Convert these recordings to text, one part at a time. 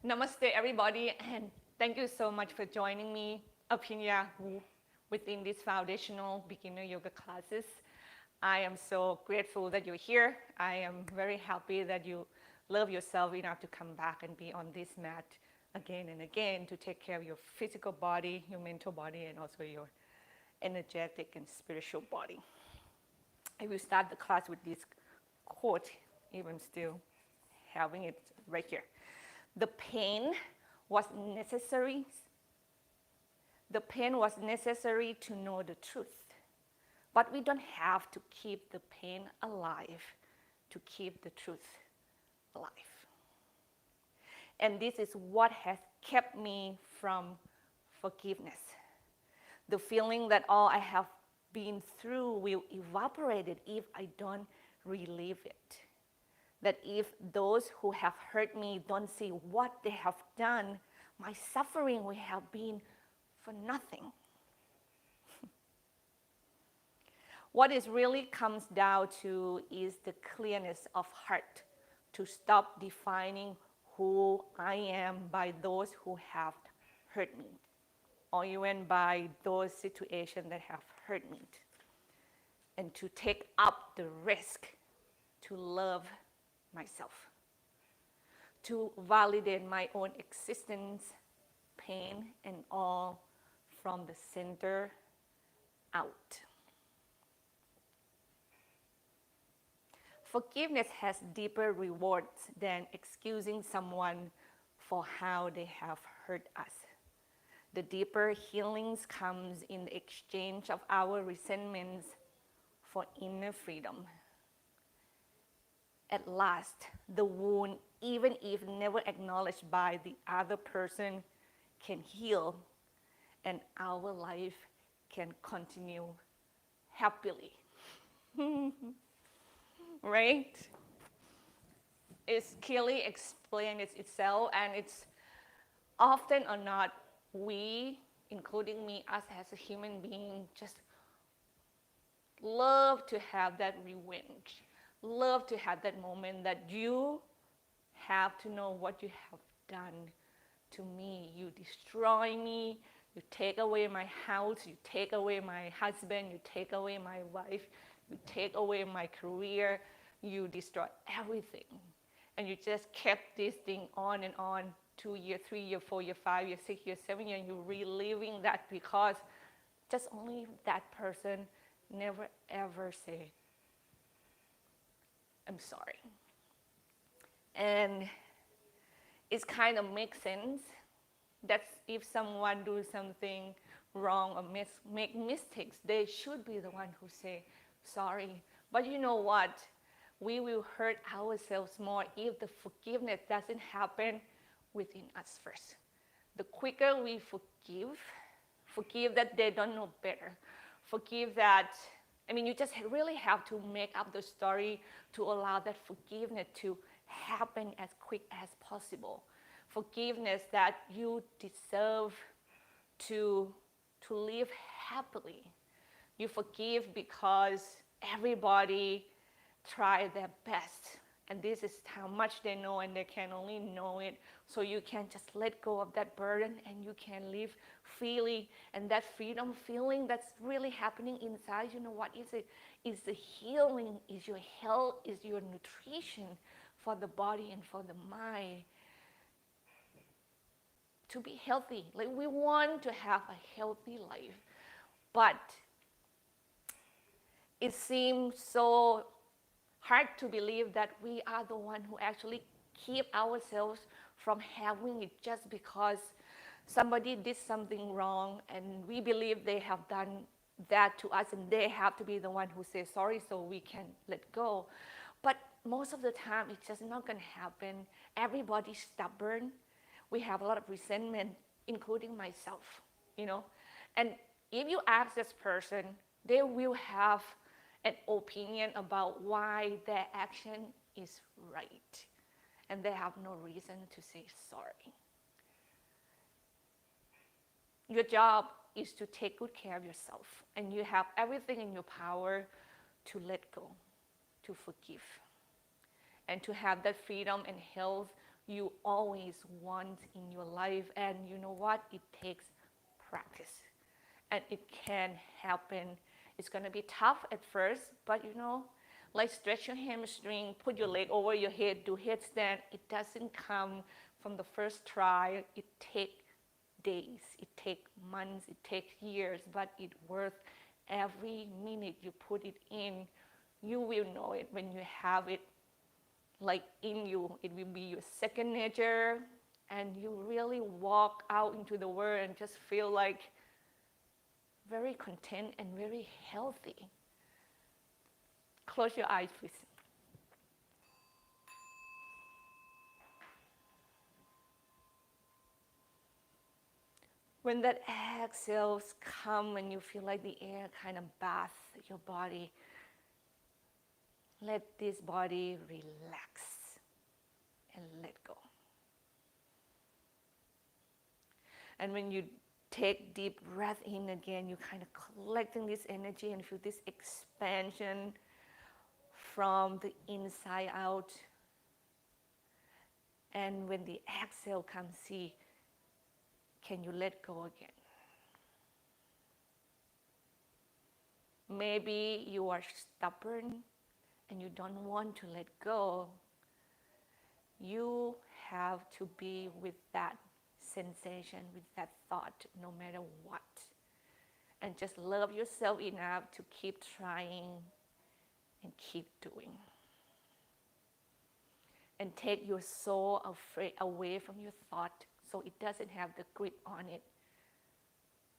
Namaste, everybody, and thank you so much for joining me, Aphinya, within these foundational beginner yoga classes. I am so grateful that you're here. I am very happy that you love yourself enough to come back and be on this mat again and again to take care of your physical body, your mental body, and also your energetic and spiritual body. I will start the class with this quote, even still having it right here. The pain was necessary. The pain was necessary to know the truth. But we don't have to keep the pain alive to keep the truth alive. And this is what has kept me from forgiveness. The feeling that all I have been through will evaporate if I don't relive it. That if those who have hurt me don't see what they have done, my suffering will have been for nothing. What it really comes down to is the clearness of heart, to stop defining who I am by those who have hurt me, or even by those situations that have hurt me, and to take up the risk to love myself, to validate my own existence, pain, and all from the center out. Forgiveness has deeper rewards than excusing someone for how they have hurt us. The deeper healings comes in the exchange of our resentments for inner freedom. At last, the wound, even if never acknowledged by the other person, can heal, and our life can continue happily. Right? It's clearly explained itself, and it's often or not we, including me as a human being, just love to have that revenge, love to have that moment that you have to know what you have done to me. You destroy me, you take away my house, you take away my husband, you take away my wife, you take away my career, you destroy everything. And you just kept this thing on and on, 2 years, 3 years, 4 years, 5 years, 6 years, 7 years, and you're reliving that because just only that person never ever say, I'm sorry. And it kind of makes sense that if someone do something wrong or make mistakes, they should be the one who say sorry. But you know what? We will hurt ourselves more if the forgiveness doesn't happen within us first. The quicker we forgive that they don't know better, forgive that, you just really have to make up the story to allow that forgiveness to happen as quick as possible. Forgiveness that you deserve to live happily. You forgive because everybody tried their best, and this is how much they know, and they can only know it. So you can just let go of that burden, and you can live freely. And that freedom feeling that's really happening inside, you know what is it? Is the healing, is your health, is your nutrition for the body and for the mind. To be healthy, like we want to have a healthy life, but it seems so hard to believe that we are the one who actually keep ourselves from having it just because somebody did something wrong, and we believe they have done that to us, and they have to be the one who says sorry so we can let go. But most of the time it's just not going to happen. Everybody's stubborn. We have a lot of resentment, including myself, And if you ask this person, they will have an opinion about why their action is right. And they have no reason to say sorry. Your job is to take good care of yourself, and you have everything in your power to let go, to forgive, and to have that freedom and health you always want in your life. And you know what? It takes practice. And it can happen. It's going to be tough at first, but like stretch your hamstring, put your leg over your head, do headstand. It doesn't come from the first try. It takes days, it takes months, it takes years, but it's worth every minute you put it in. You will know it when you have it like in you. It will be your second nature, and you really walk out into the world and just feel like very content and very healthy. Close your eyes, please. When that exhales come and you feel like the air kind of baths your body, let this body relax and let go. And when you take deep breath in again, you're kind of collecting this energy and feel this expansion from the inside out. And when the exhale comes, see, can you let go again? Maybe you are stubborn and you don't want to let go. You have to be with that sensation, with that thought, no matter what. And just love yourself enough to keep trying and keep doing. And take your soul away from your thought so it doesn't have the grip on it.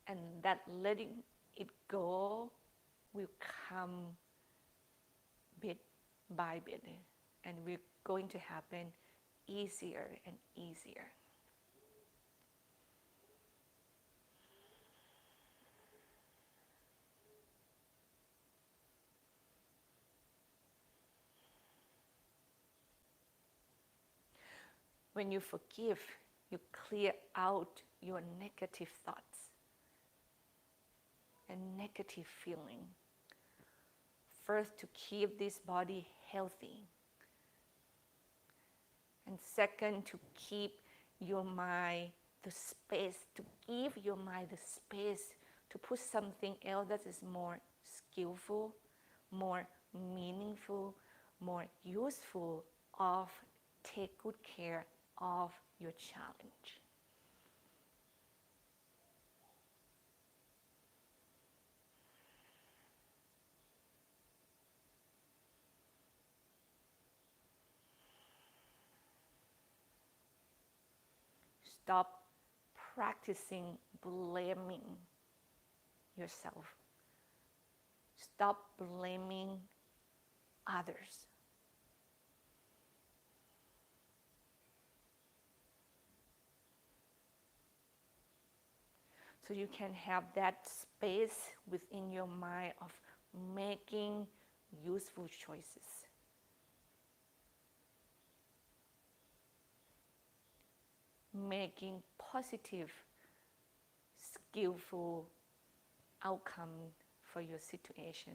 And that letting it go will come bit by bit. And we're going to happen easier and easier. When you forgive, you clear out your negative thoughts and negative feeling. First, to keep this body healthy. And second, to keep your mind the space, to give your mind the space to put something else that is more skillful, more meaningful, more useful of take good care of your challenge. Stop practicing blaming yourself. Stop blaming others. So you can have that space within your mind of making useful choices. Making positive, skillful outcome for your situation.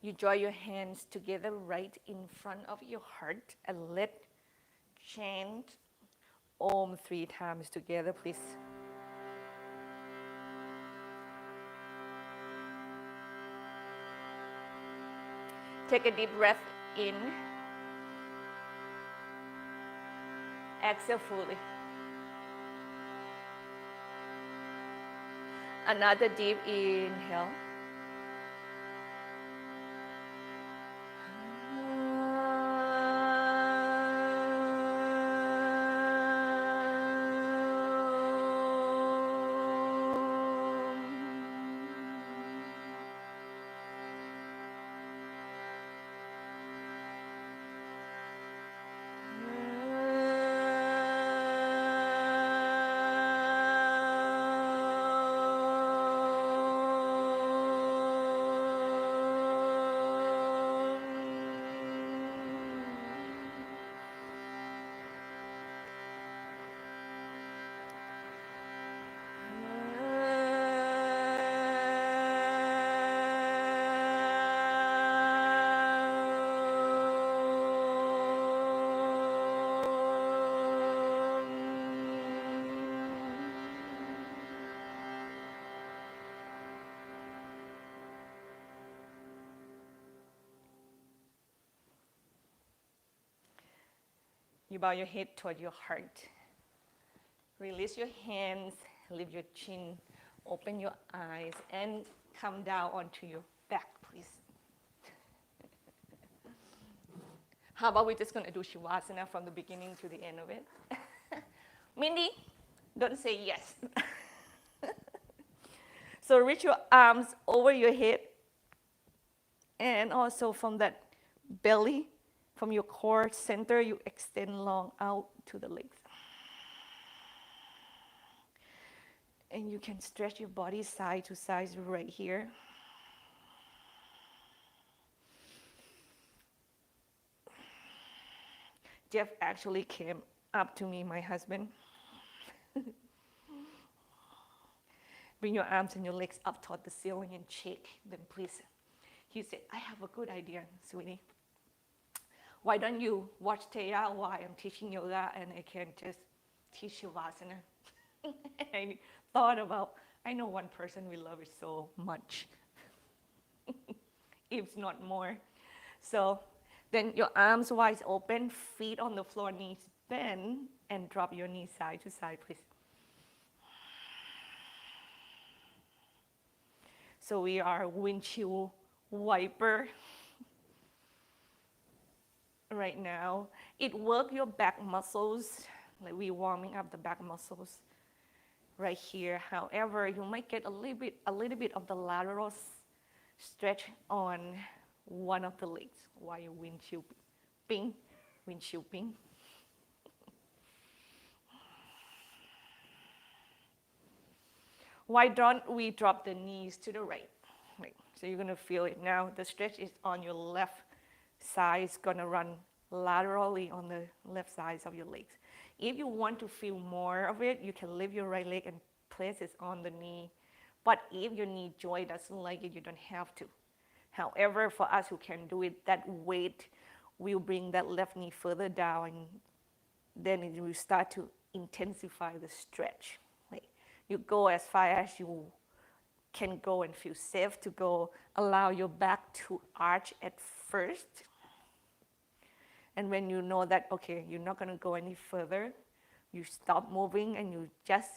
You draw your hands together right in front of your heart and let chant Om 3 times together, please. Take a deep breath in. Exhale fully. Another deep inhale. You bow your head toward your heart. Release your hands, lift your chin, open your eyes, and come down onto your back, please. How about we're just going to do Shivasana from the beginning to the end of it? Mindy, don't say yes. So reach your arms over your head, and also from that belly, from your core center, you extend long out to the legs. And you can stretch your body side to side right here. Jeff actually came up to me, my husband. Bring your arms and your legs up toward the ceiling and shake them, please. He said, I have a good idea, sweetie. Why don't you watch Taya while I'm teaching yoga and I can just teach Shivasana? I thought about, I know one person we love it so much, if not more. So then your arms wide open, feet on the floor, knees bend, and drop your knees side to side, please. So we are windshield wiper right now. It works your back muscles, like we're warming up the back muscles right here. However, you might get a little bit of the lateral stretch on one of the legs while you windshield ping. Why don't we drop the knees to the right? Right. So you're gonna feel it now. The stretch is on your left side. It's gonna run laterally on the left sides of your legs. If you want to feel more of it, you can lift your right leg and place it on the knee. But if your knee joint doesn't like it, you don't have to. However, for us who can do it, that weight will bring that left knee further down, and then it will start to intensify the stretch. Like you go as far as you can go and feel safe to go. Allow your back to arch at first. And when you know that, okay, you're not going to go any further, you stop moving and you just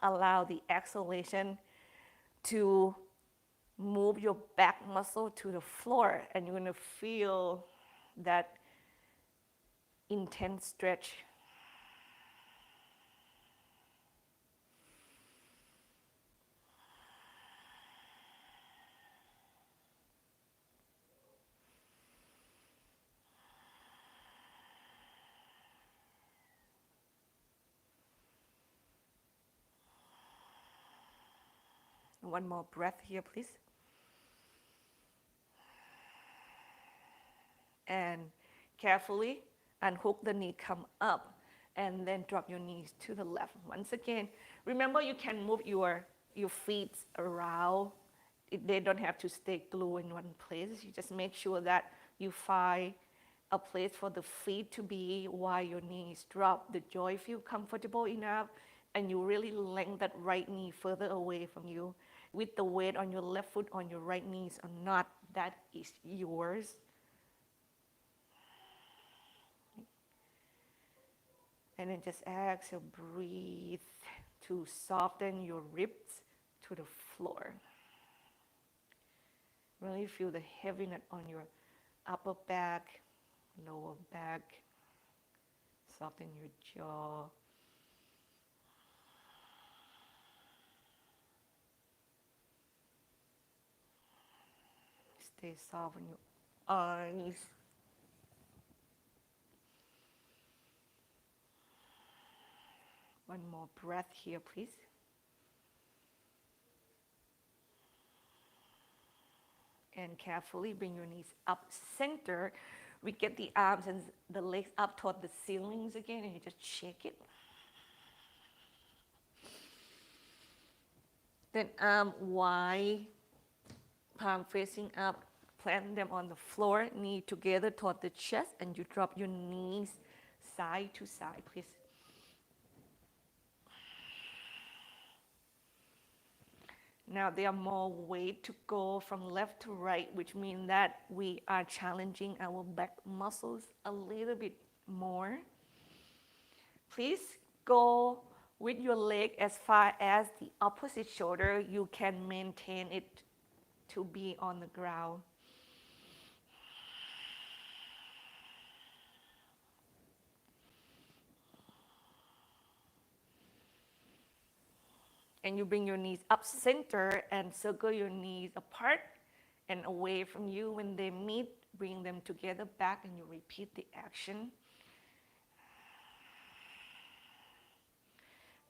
allow the exhalation to move your back muscle to the floor, and you're going to feel that intense stretch. One more breath here, please. And carefully unhook the knee, come up, and then drop your knees to the left. Once again, remember you can move your feet around. They don't have to stay glued in one place. You just make sure that you find a place for the feet to be while your knees drop. The joint feel comfortable enough, and you really lengthen that right knee further away from you. With the weight on your left foot on your right knees or not, that is yours. And then just exhale, breathe to soften your ribs to the floor. Really feel the heaviness on your upper back, lower back. Soften your jaw. Stay soft on your eyes. One more breath here, please. And carefully bring your knees up center. We get the arms and the legs up toward the ceilings again, and you just shake it. Then arm wide, palm facing up, plant them on the floor, knee together toward the chest, and you drop your knees side to side, please. Now there are more weight to go from left to right, which means that we are challenging our back muscles a little bit more. Please go with your leg as far as the opposite shoulder. You can maintain it to be on the ground. And you bring your knees up center and circle your knees apart and away from you. When they meet, bring them together back, and you repeat the action.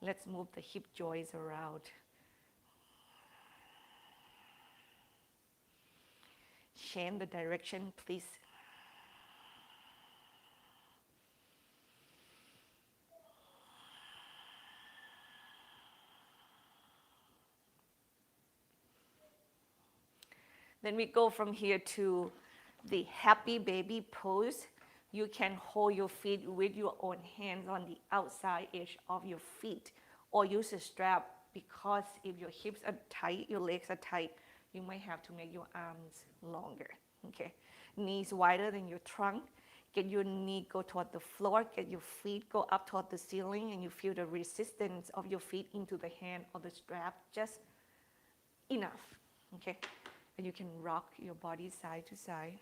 Let's move the hip joints around. Change the direction, please. Then we go from here to the happy baby pose. You can hold your feet with your own hands on the outside edge of your feet, or use a strap, because if your hips are tight, your legs are tight, you might have to make your arms longer. Okay, knees wider than your trunk. Get your knee go toward the floor. Get your feet go up toward the ceiling, and you feel the resistance of your feet into the hand or the strap, just enough. Okay, and you can rock your body side to side.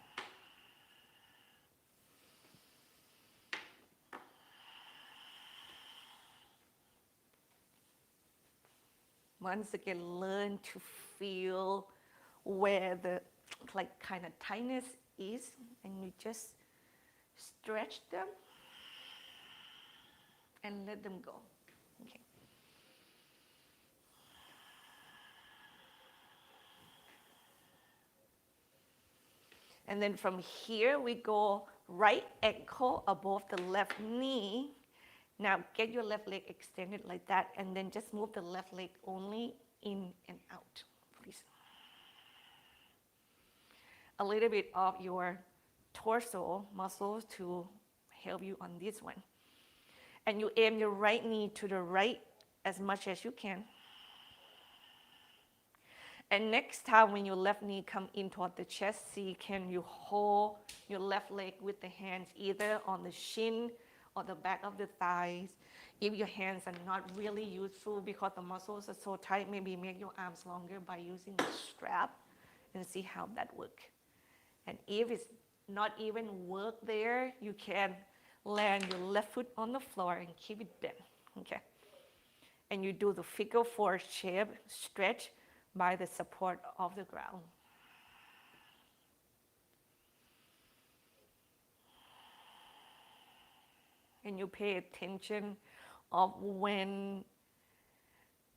Once again, learn to feel where the kind of tightness is, and you just stretch them and let them go. Okay. And then from here, we go right ankle above the left knee. Now get your left leg extended like that, and then just move the left leg only in and out, please. A little bit of your torso muscles to help you on this one. And you aim your right knee to the right as much as you can. And next time when your left knee come in toward the chest, see, can you hold your left leg with the hands either on the shin or the back of the thighs. If your hands are not really useful because the muscles are so tight, maybe make your arms longer by using the strap, and see how that works. And if it's not even work there, you can land your left foot on the floor and keep it bent. Okay. And you do the figure four shape stretch by the support of the ground. And you pay attention of when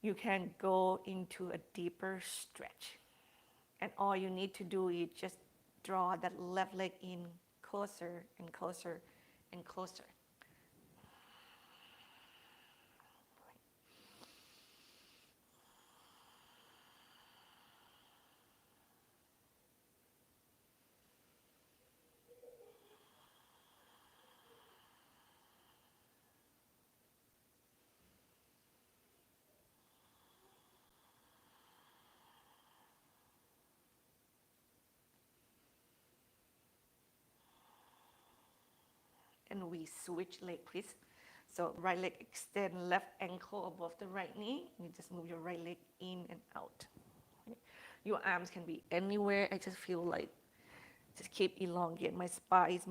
you can go into a deeper stretch. And all you need to do is just draw that left leg in closer and closer and closer. And we switch leg, please. So right leg extend, left ankle above the right knee. You just move your right leg in and out. Your arms can be anywhere. I just feel like just keep elongate. My spine is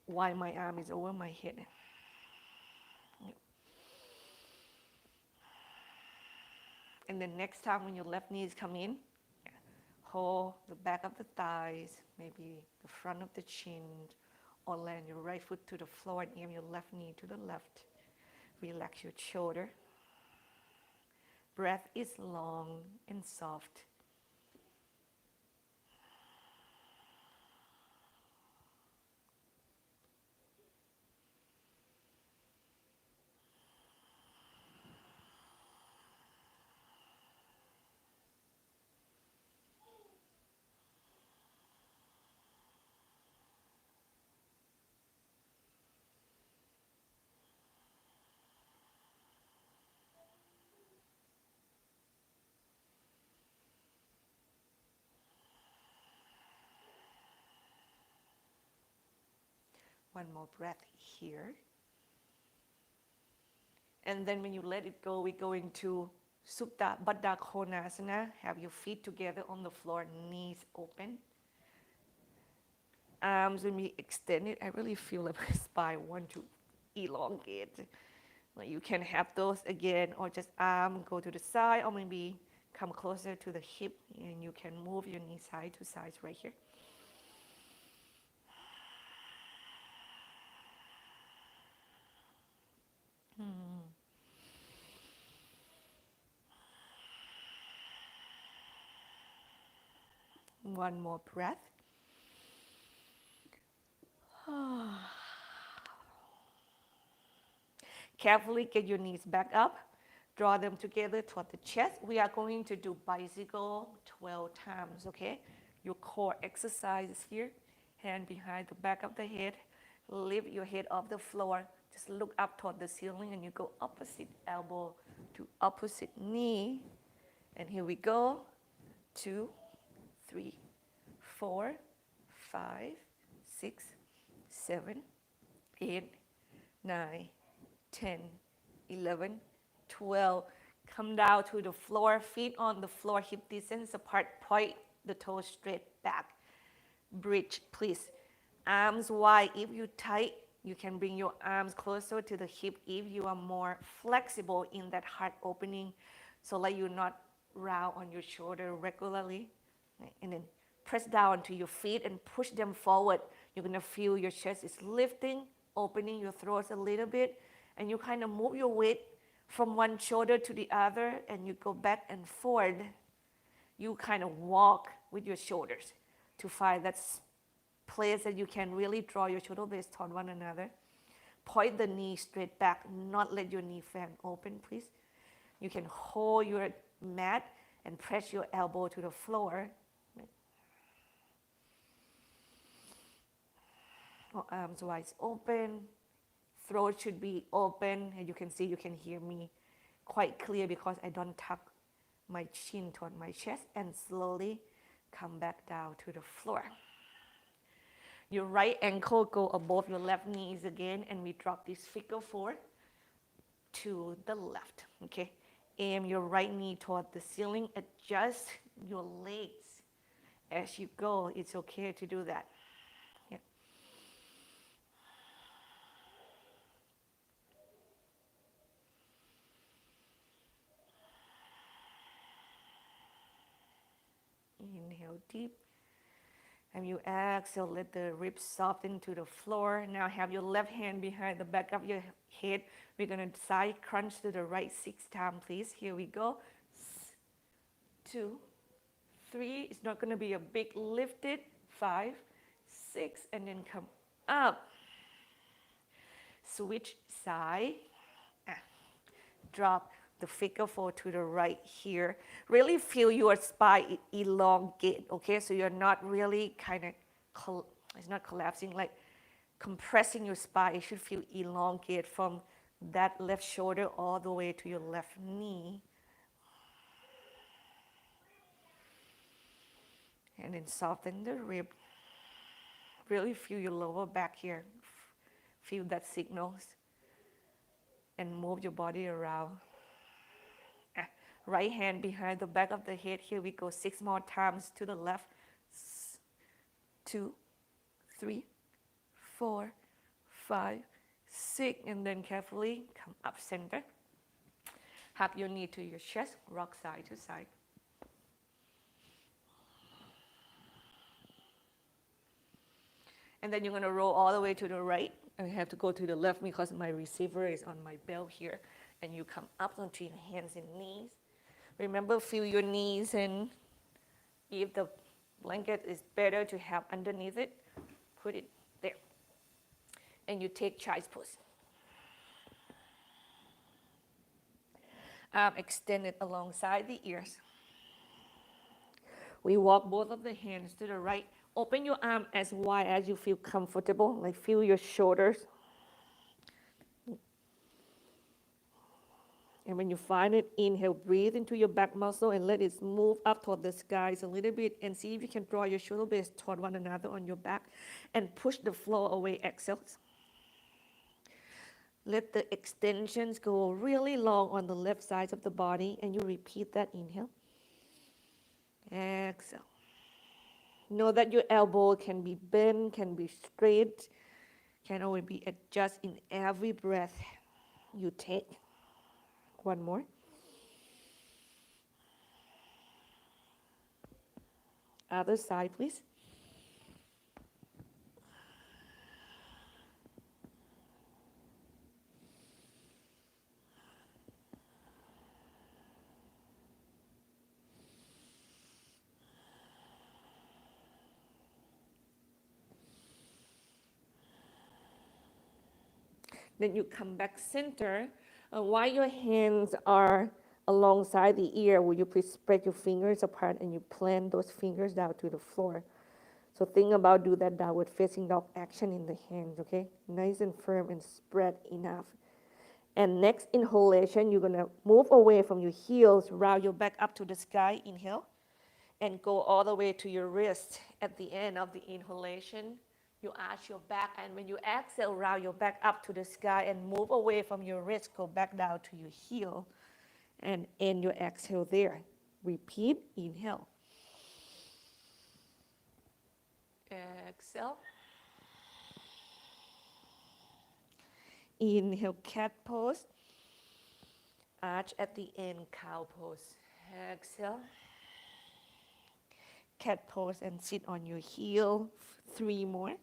why my arm is over my head. And then next time when your left knees come in, hold the back of the thighs, maybe the front of the chin, or land your right foot to the floor and aim your left knee to the left. Relax your shoulder. Breath is long and soft. One more breath here. And then when you let it go, we go into Supta Baddha Konasana. Have your feet together on the floor, knees open. Arms will be extended. I really feel like my spine want to elongate. Like you can have those again, or just arm go to the side, or maybe come closer to the hip, and you can move your knee side to side right here. One more breath. Carefully get your knees back up. Draw them together toward the chest. We are going to do bicycle 12 times, okay? Your core exercises here. Hand behind the back of the head. Lift your head off the floor. Just look up toward the ceiling and you go opposite elbow to opposite knee. And here we go. 2, 3, 4, 5, 6, 7, 8, 9, 10, 11, 12. Come down to the floor, feet on the floor, hip distance apart, point the toes straight back. Bridge, please. Arms wide. If you tight, you can bring your arms closer to the hip if you are more flexible in that heart opening, so like you're not round on your shoulder regularly. And then press down to your feet and push them forward. You're gonna feel your chest is lifting, opening your throat a little bit, and you kind of move your weight from one shoulder to the other, and you go back and forward. You kind of walk with your shoulders to find that place that you can really draw your shoulder blades toward one another. Point the knee straight back, not let your knee fan open, please. You can hold your mat and press your elbow to the floor. Arms wide open. Throat should be open. And you can see, you can hear me quite clear because I don't tuck my chin toward my chest, and slowly come back down to the floor. Your right ankle go above your left knees again, and we drop this figure four to the left, okay? Aim your right knee toward the ceiling. Adjust your legs as you go. It's okay to do that. Yeah. Inhale deep. And you exhale, let the ribs soften to the floor. Now have your left hand behind the back of your head. We're gonna side crunch to the right 6 times, please. Here we go. 2, 3. It's not gonna be a big lifted. 5, 6, and then come up. Switch side. Drop the figure four to the right here. Really feel your spine elongate, okay? So you're not really kind of, it's not collapsing, like compressing your spine. It should feel elongate from that left shoulder all the way to your left knee. And then soften the rib. Really feel your lower back here. Feel that signals. And move your body around. Right hand behind the back of the head. Here we go. 6 more times to the left. 2, 3, 4, 5, 6. And then carefully come up center. Hug your knee to your chest. Rock side to side. And then you're going to roll all the way to the right. I have to go to the left because my receiver is on my belt here. And you come up onto your hands and knees. Remember, feel your knees, and if the blanket is better to have underneath it, put it there. And you take child's pose. Arm extended alongside the ears. We walk both of the hands to the right. Open your arm as wide as you feel comfortable. Like feel your shoulders. And when you find it, inhale, breathe into your back muscle and let it move up toward the skies a little bit, and see if you can draw your shoulder blades toward one another on your back and push the floor away. Exhale. Let the extensions go really long on the left side of the body, and you repeat that. Inhale, exhale. Know that your elbow can be bent, can be straight, can always be adjusted in every breath you take. One more. Other side, please. Then you come back center. While your hands are alongside the ear, will you please spread your fingers apart and you plant those fingers down to the floor. So think about do that downward facing dog action in the hands, okay? Nice and firm and spread enough. And next inhalation, you're gonna move away from your heels, round your back up to the sky, inhale, and go all the way to your wrist. At the end of the inhalation, you arch your back, and when you exhale, round your back up to the sky and move away from your wrist, go back down to your heel, and end your exhale there. Repeat, inhale. Exhale. Inhale, cat pose. Arch at the end, cow pose. Exhale. Cat pose and sit on your heel. 3 more.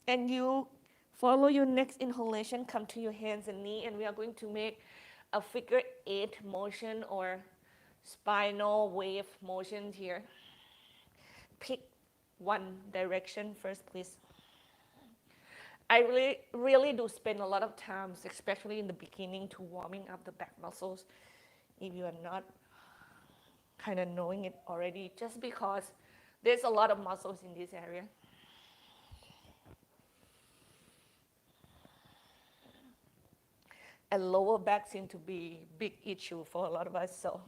And you follow your next inhalation, come to your hands and knee, and we are going to make a figure 8 motion or spinal wave motion here. Pick one direction first, please. I really do spend a lot of time, especially in the beginning, to warming up the back muscles. If you are not kind of knowing it already, just because there's a lot of muscles in this area. And lower back seems to be a big issue for a lot of us, so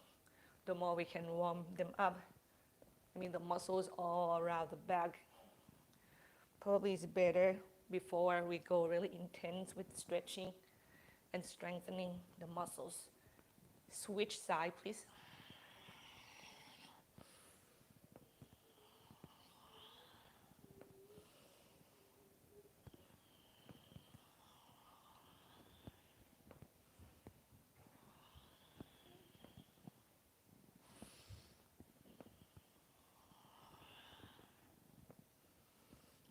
the more we can warm them up, I mean the muscles all around the back, probably is better before we go really intense with stretching and strengthening the muscles. Switch side, please.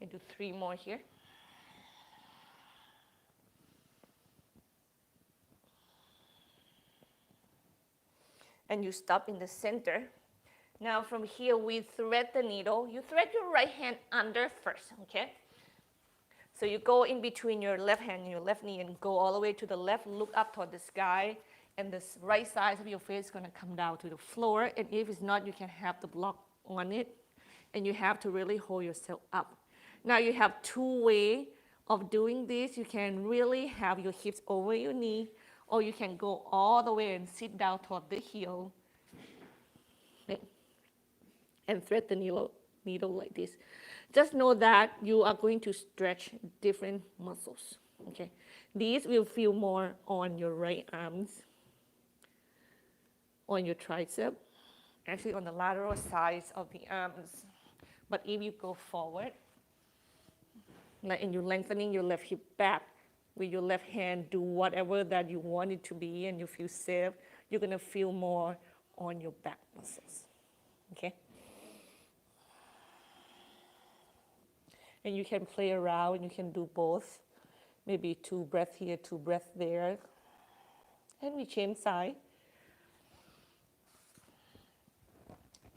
And do 3 more here. And you stop in the center. Now from here, we thread the needle. You thread your right hand under first, okay? So you go in between your left hand and your left knee and go all the way to the left, look up toward the sky, and the right side of your face is gonna come down to the floor. And if it's not, you can have the block on it, and you have to really hold yourself up. Now you have 2 ways of doing this. You can really have your hips over your knee, or you can go all the way and sit down toward the heel and thread the needle like this. Just know that you are going to stretch different muscles, okay? These will feel more on your right arms, on your tricep, actually on the lateral sides of the arms. But if you go forward, and you're lengthening your left hip back, with your left hand, do whatever that you want it to be, and you feel safe, you're gonna feel more on your back muscles, okay? And you can play around, and you can do both. Maybe 2 breaths here, 2 breaths there. And we change side.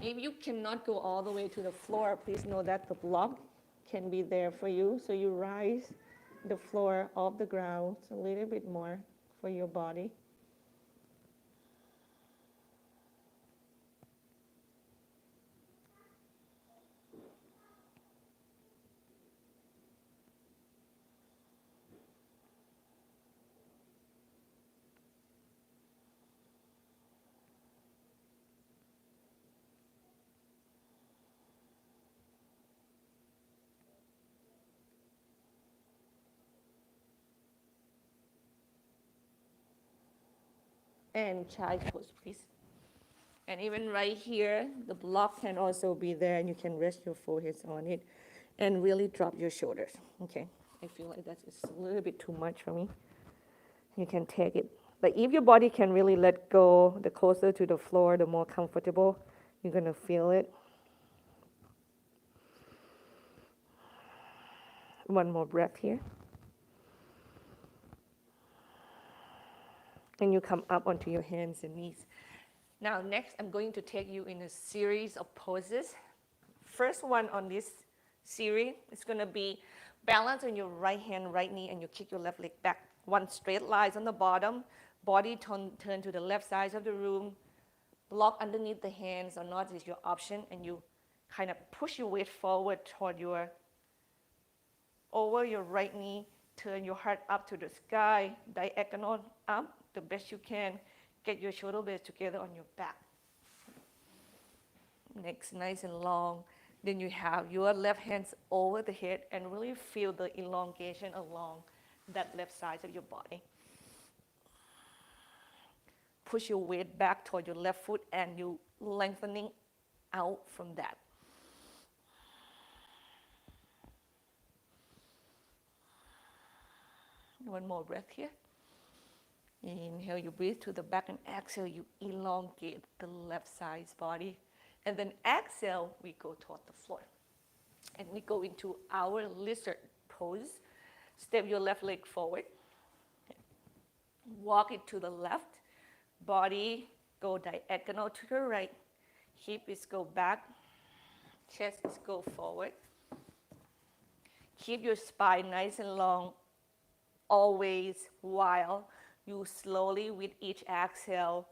If you cannot go all the way to the floor, please know that the block can be there for you. So you rise the floor off the ground a little bit more for your body. And child pose, please. And even right here, the block can also be there, and you can rest your foreheads on it and really drop your shoulders. Okay, I feel like that's just a little bit too much for me. You can take it. But if your body can really let go, the closer to the floor, the more comfortable you're going to feel it. One more breath here. And you come up onto your hands and knees. Now, next, I'm going to take you in a series of poses. First one on this series is going to be balance on your right hand, right knee, and you kick your left leg back. One straight line on the bottom, body turn to the left side of the room, block underneath the hands or not is your option, and you kind of push your weight forward toward over your right knee, turn your heart up to the sky, diagonal up the best you can, get your shoulder blades together on your back. Next, nice and long. Then you have your left hands over the head and really feel the elongation along that left side of your body. Push your weight back toward your left foot and you lengthening out from that. One more breath here. Inhale, you breathe to the back, and exhale, you elongate the left side's body. And then exhale, we go toward the floor. And we go into our lizard pose. Step your left leg forward. Walk it to the left. Body go diagonal to the right. Hip is go back. Chest is go forward. Keep your spine nice and long, always, while you slowly, with each exhale,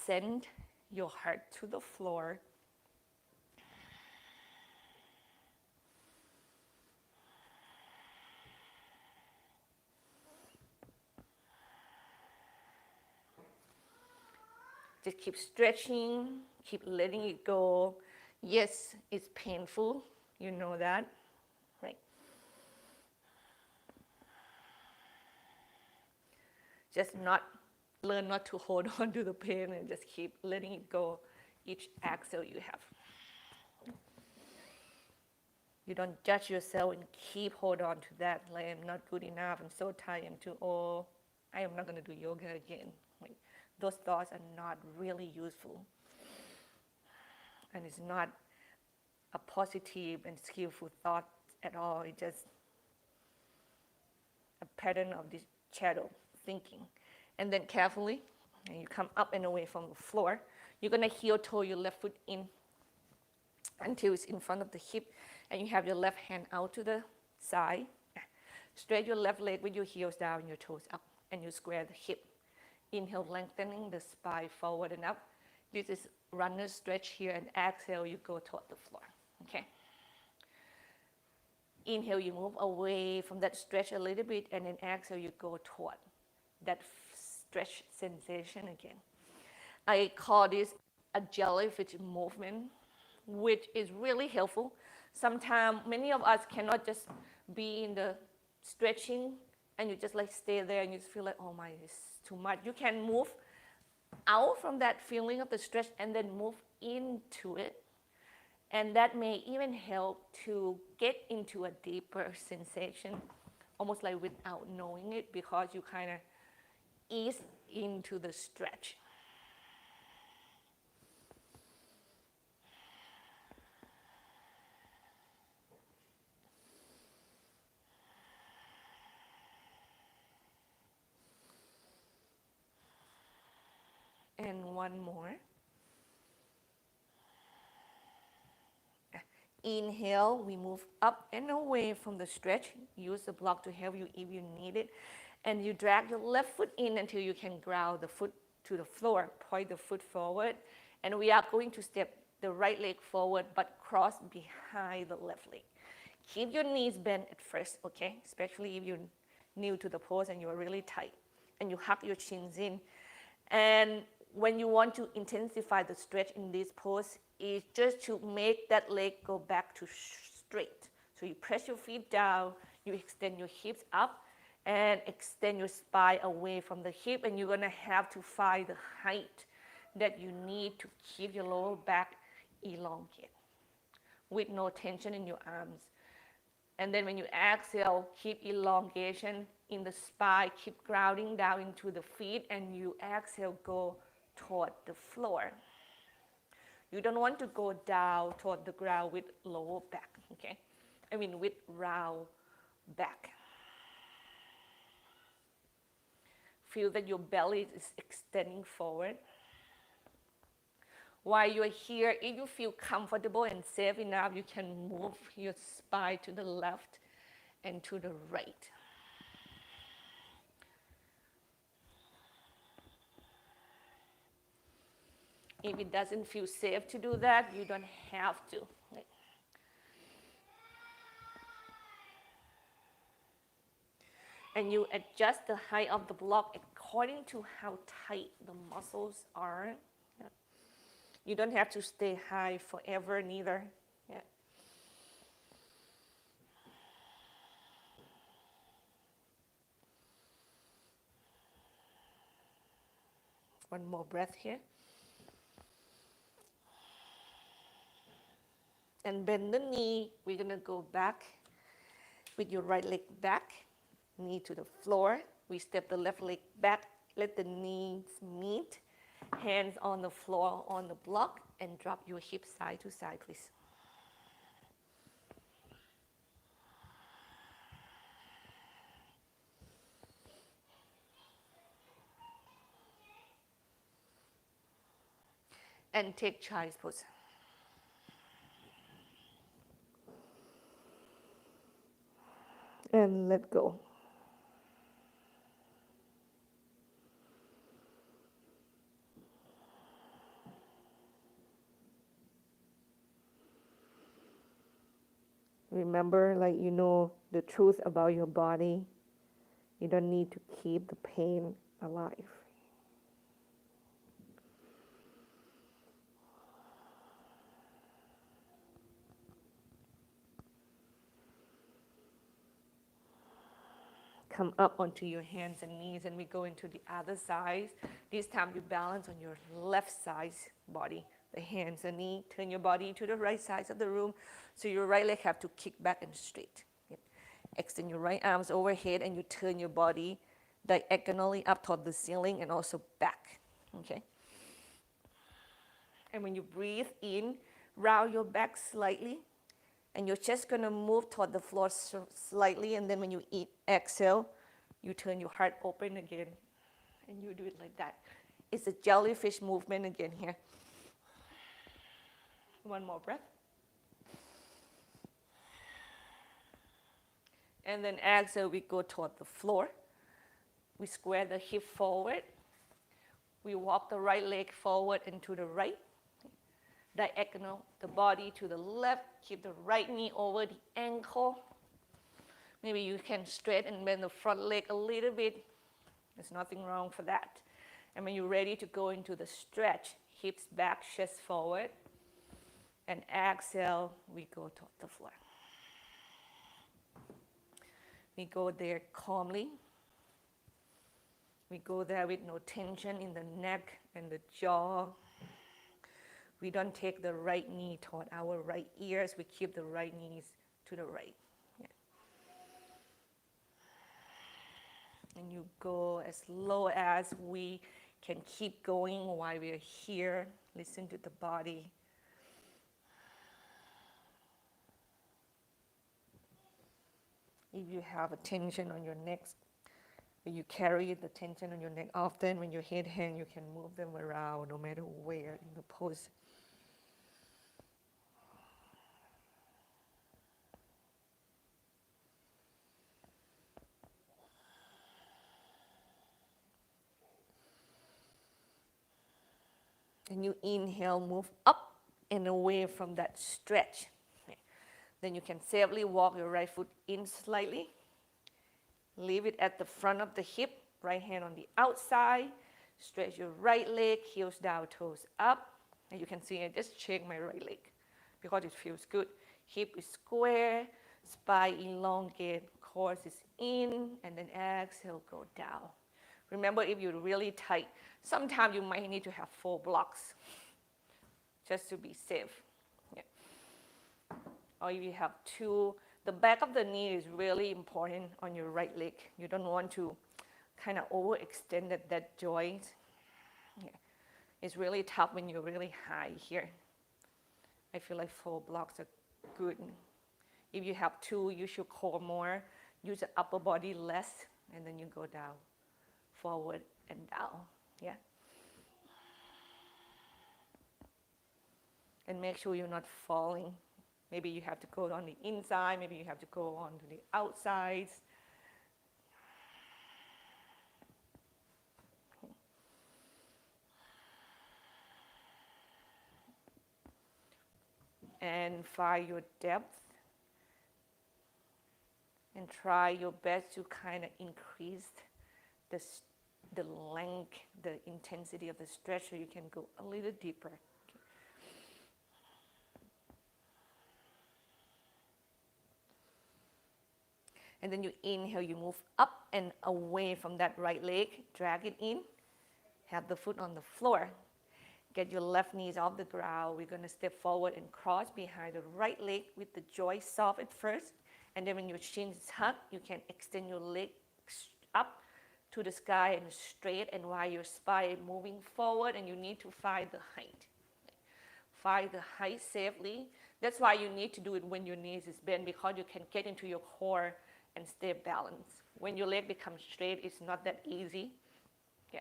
send your heart to the floor. Just keep stretching, keep letting it go. Yes, it's painful, you know that, right? Just learn not to hold on to the pain and just keep letting it go each exhale you have. You don't judge yourself and keep hold on to that, like I'm not good enough, I'm so tired, I'm too old, I am not going to do yoga again. Like, those thoughts are not really useful. And it's not a positive and skillful thought at all. It's just a pattern of this shadow thinking. And then carefully, and you come up and away from the floor. You're going to heel toe your left foot in until it's in front of the hip, and you have your left hand out to the side. Straight your left leg with your heels down and your toes up, and you square the hip. Inhale, lengthening the spine forward and up. This is runner stretch here, and exhale, you go toward the floor. Okay. Inhale, you move away from that stretch a little bit, and then exhale, you go toward that stretch sensation again. I call this a jellyfish movement, which is really helpful. Sometimes many of us cannot just be in the stretching and you just like stay there and you just feel like, oh my, it's too much. You can move out from that feeling of the stretch and then move into it. And that may even help to get into a deeper sensation, almost like without knowing it, because you kind of ease into the stretch. And one more. Inhale, we move up and away from the stretch. Use the block to help you if you need it. And you drag your left foot in until you can ground the foot to the floor. Point the foot forward. And we are going to step the right leg forward, but cross behind the left leg. Keep your knees bent at first, okay? Especially if you're new to the pose and you're really tight. And you hug your chins in. And when you want to intensify the stretch in this pose, is just to make that leg go back to straight. So you press your feet down, you extend your hips up, And extend your spine away from the hip, and you're going to have to find the height that you need to keep your lower back elongated with no tension in your arms. And then when you exhale, keep elongation in the spine, keep grounding down into the feet, and you exhale, go toward the floor. You don't want to go down toward the ground with lower back, okay? I mean with round back. Feel that your belly is extending forward. While you're here, if you feel comfortable and safe enough, you can move your spine to the left and to the right. If it doesn't feel safe to do that, you don't have to. And you adjust the height of the block according to how tight the muscles are. Yeah. You don't have to stay high forever neither. Yeah. One more breath here. And bend the knee. We're going to go back with your right leg back, knee to the floor. We step the left leg back, let the knees meet, hands on the floor on the block, and drop your hips side to side, please. And take child's pose. And let go. Remember, like you know the truth about your body. You don't need to keep the pain alive. Come up onto your hands and knees, and we go into the other side. This time you balance on your left side body, the hands and knee. Turn your body to the right side of the room, so your right leg have to kick back and straight. Yep. Extend your right arms overhead, and you turn your body diagonally up toward the ceiling and also back. Okay. And when you breathe in, round your back slightly, and you're just going to move toward the floor slightly, and then when you exhale, you turn your heart open again, and you do it like that. It's a jellyfish movement again here. One more breath. And then exhale, we go toward the floor. We square the hip forward. We walk the right leg forward and to the right. Diagonal, the body to the left. Keep the right knee over the ankle. Maybe you can straighten and bend the front leg a little bit. There's nothing wrong for that. And when you're ready to go into the stretch, hips back, chest forward. And exhale, we go to the floor. We go there calmly. We go there with no tension in the neck and the jaw. We don't take the right knee toward our right ears. We keep the right knees to the right. Yeah. And you go as low as we can keep going while we're here. Listen to the body. If you have a tension on your neck, you carry the tension on your neck often, when your head hang, you can move them around no matter where in the pose. And you inhale, move up and away from that stretch. Then you can safely walk your right foot in slightly. Leave it at the front of the hip, right hand on the outside. Stretch your right leg, heels down, toes up. And you can see I just shake my right leg because it feels good. Hip is square, spine elongate, 3/4 is in, and then exhale, go down. Remember, if you're really tight, sometimes you might need to have 4 blocks just to be safe. Yeah. Or if you have 2, the back of the knee is really important on your right leg. You don't want to kind of overextend that joint. Yeah. It's really tough when you're really high here. I feel like 4 blocks are good. If you have 2, use your core more, use the upper body less, and then you go down, forward and down, yeah? And make sure you're not falling. Maybe you have to go on the inside, maybe you have to go on to the outsides. And find your depth. And try your best to kind of increase the length, the intensity of the stretch so you can go a little deeper. And then you inhale, you move up and away from that right leg, drag it in, have the foot on the floor. Get your left knees off the ground. We're going to step forward and cross behind the right leg with the joint soft at first. And then when your chin is tucked, you can extend your leg up to the sky and straight, and while your spine moving forward, and you need to find the height. Find the height safely. That's why you need to do it when your knees is bent, because you can get into your core and stay balanced. When your leg becomes straight, it's not that easy. Yeah.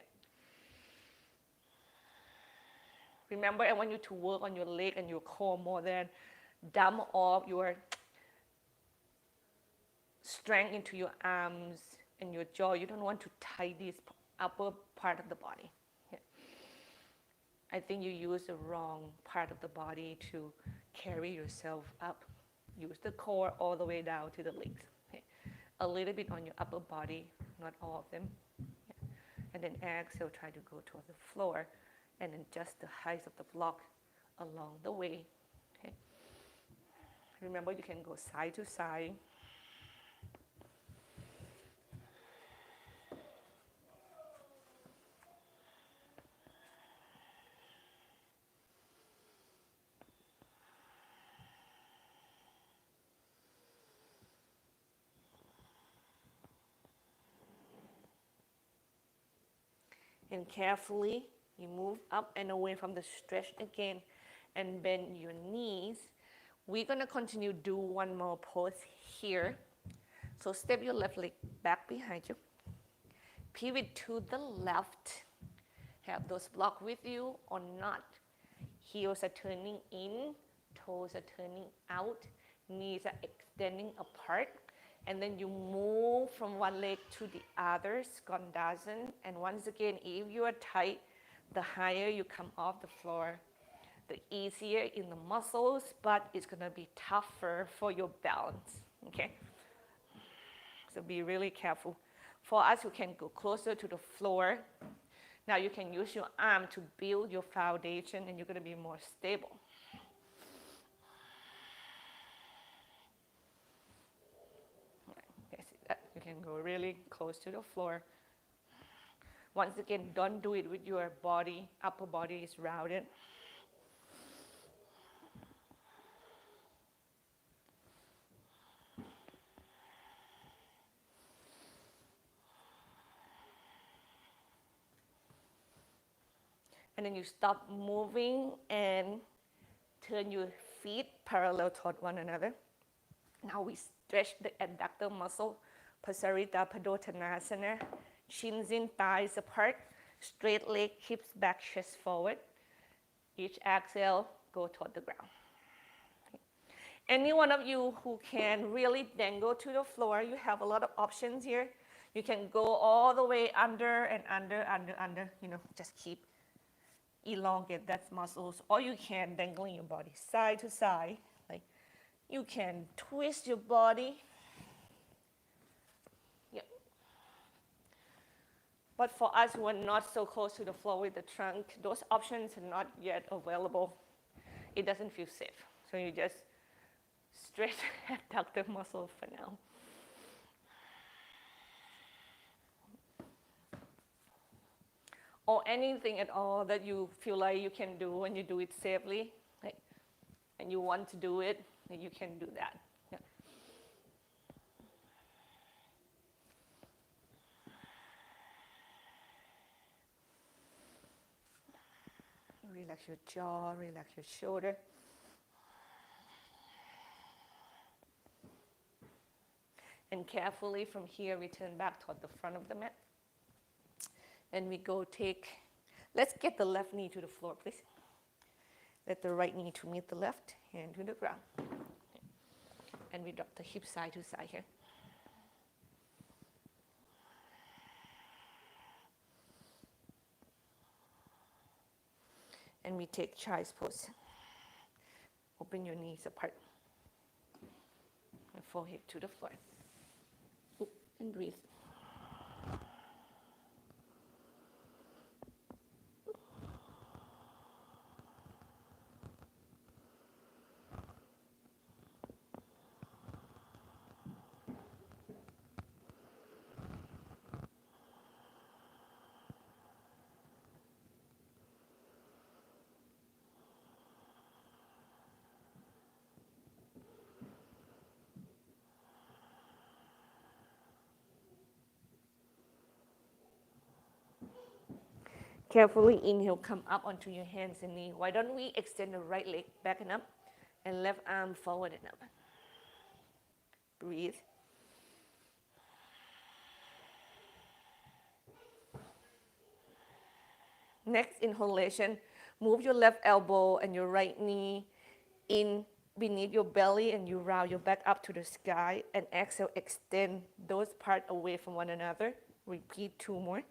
Remember, I want you to work on your leg and your core more than dump off your strength into your arms and your jaw. You don't want to tie this upper part of the body. Yeah. I think you use the wrong part of the body to carry yourself up. Use the core all the way down to the legs. Okay. A little bit on your upper body, not all of them. Yeah. And then exhale, try to go toward the floor and adjust the height of the block along the way. Okay. Remember, you can go side to side. And carefully, you move up and away from the stretch again and bend your knees. We're going to continue do one more pose here. So step your left leg back behind you. Pivot to the left. Have those blocks with you or not. Heels are turning in, toes are turning out, knees are extending apart. And then you move from one leg to the other, Skandasana. And once again, if you are tight, the higher you come off the floor, the easier in the muscles, but it's going to be tougher for your balance, okay? So be really careful. For us, you can go closer to the floor. Now you can use your arm to build your foundation, and you're going to be more stable. You can go really close to the floor. Once again, don't do it with your body. Upper body is rounded. And then you stop moving and turn your feet parallel toward one another. Now we stretch the adductor muscle, Pasarita Padottanasana, shins in, thighs apart, straight leg, hips back, chest forward. Each exhale, go toward the ground. Okay. Any one of you who can really dangle to the floor, you have a lot of options here. You can go all the way under and under, just keep elongate that muscles, or you can dangling your body side to side. Like you can twist your body. Yep. But for us who are not so close to the floor with the trunk, those options are not yet available. It doesn't feel safe. So you just stretch adductor muscle for now. or anything at all that you feel like you can do and you do it safely, right? And you want to do it, you can do that. Yeah. Relax your jaw, relax your shoulder. And carefully from here, return back toward the front of the mat. And we go let's get the left knee to the floor, please. Let the right knee to meet the left, hand to the ground. And we drop the hip side to side here. And we take child's pose. Open your knees apart. And forehead to the floor. And breathe. Carefully inhale, come up onto your hands and knees. Why don't we extend the right leg back and up and left arm forward and up. Breathe. Next inhalation, move your left elbow and your right knee in beneath your belly and you round your back up to the sky, and exhale, extend those parts away from one another. Repeat 2 more.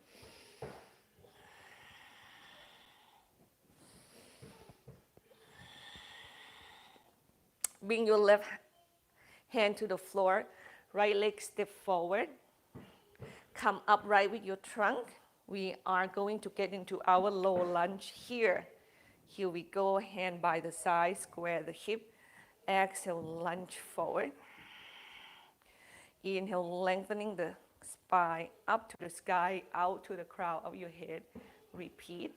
Bring your left hand to the floor, right leg step forward. Come upright with your trunk. We are going to get into our low lunge here. Here we go, hand by the side, square the hip. Exhale, lunge forward. Inhale, lengthening the spine up to the sky, out to the crown of your head. Repeat.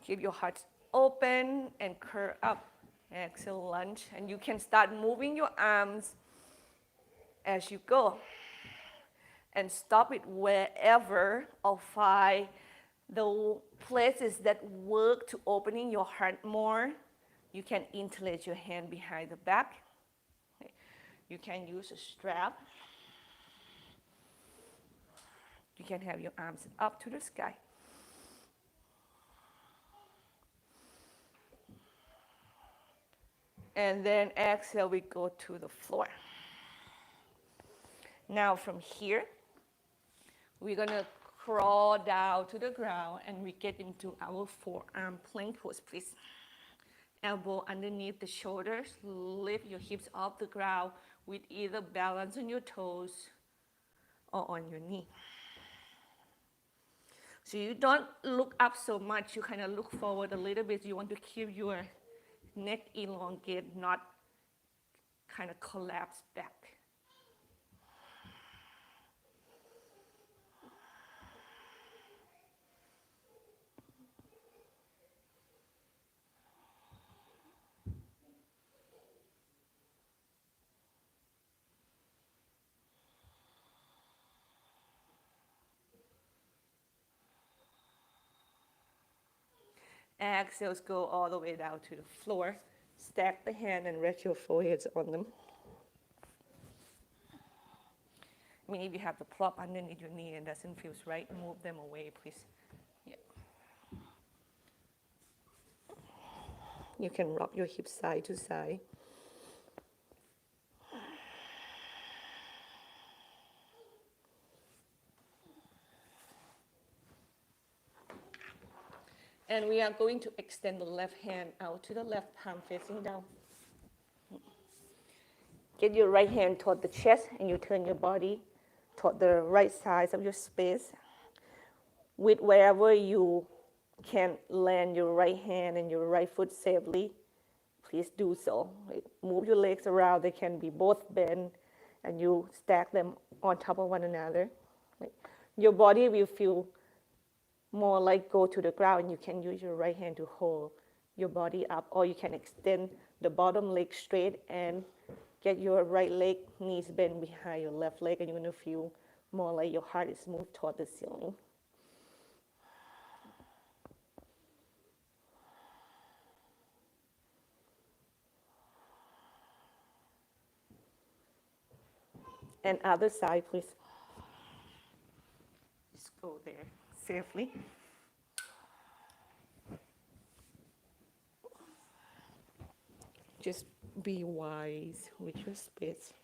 Keep your heart open and curl up. Exhale, lunge. And you can start moving your arms as you go. And stop it wherever, or find the places that work to opening your heart more. You can interlace your hand behind the back. You can use a strap. You can have your arms up to the sky. And then exhale, we go to the floor. Now from here, we're gonna crawl down to the ground and we get into our forearm plank pose, please. Elbow underneath the shoulders, lift your hips off the ground with either balance on your toes or on your knee. So you don't look up so much, you kind of look forward a little bit. You want to keep your neck elongate, not kind of collapse back. Exhales, go all the way down to the floor. Stack the hand and rest your foreheads on them. I mean, if you have the prop underneath your knee and doesn't feel right, move them away, please. Yeah. You can rock your hips side to side. And we are going to extend the left hand out to the left, palm facing down. Get your right hand toward the chest and you turn your body toward the right side of your space. With wherever you can land your right hand and your right foot safely, please do so. Move your legs around. They can be both bent and you stack them on top of one another. Your body will feel more like go to the ground. You can use your right hand to hold your body up, or you can extend the bottom leg straight and get your right leg, knees bent behind your left leg, and you're going to feel more like your heart is moved toward the ceiling. And other side, please. Just go there safely. Just be wise with your space.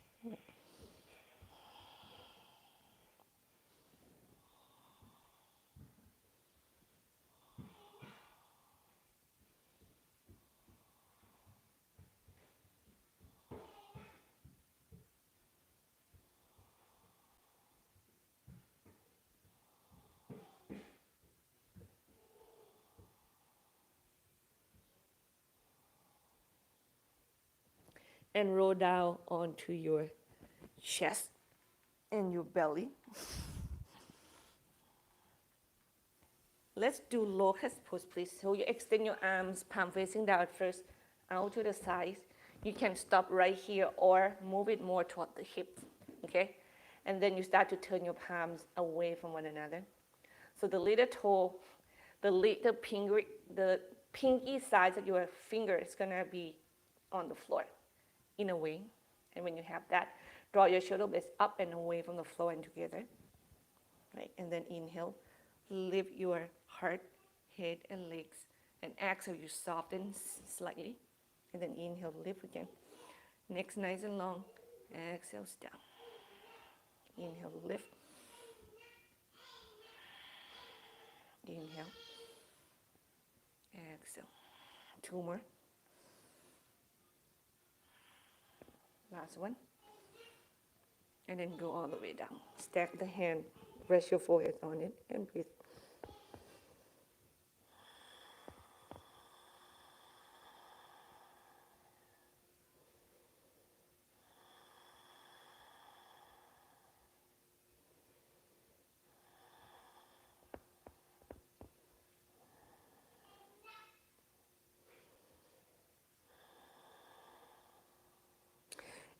And roll down onto your chest and your belly. Let's do locust pose, please. So you extend your arms, palm facing down first, out to the sides. You can stop right here or move it more toward the hip, okay? And then you start to turn your palms away from one another. So the little toe, the pinky sides of your finger is gonna be on the floor, in a way. And when you have that, draw your shoulder blades up and away from the floor and together, right? And then inhale, lift your heart, head, and legs, and exhale, you soften slightly, and then inhale, lift again. Next, nice and long, exhale, down. Inhale, lift. Inhale, exhale. Two more. Last one. And then go all the way down. Stack the hand, rest your forehead on it, and breathe.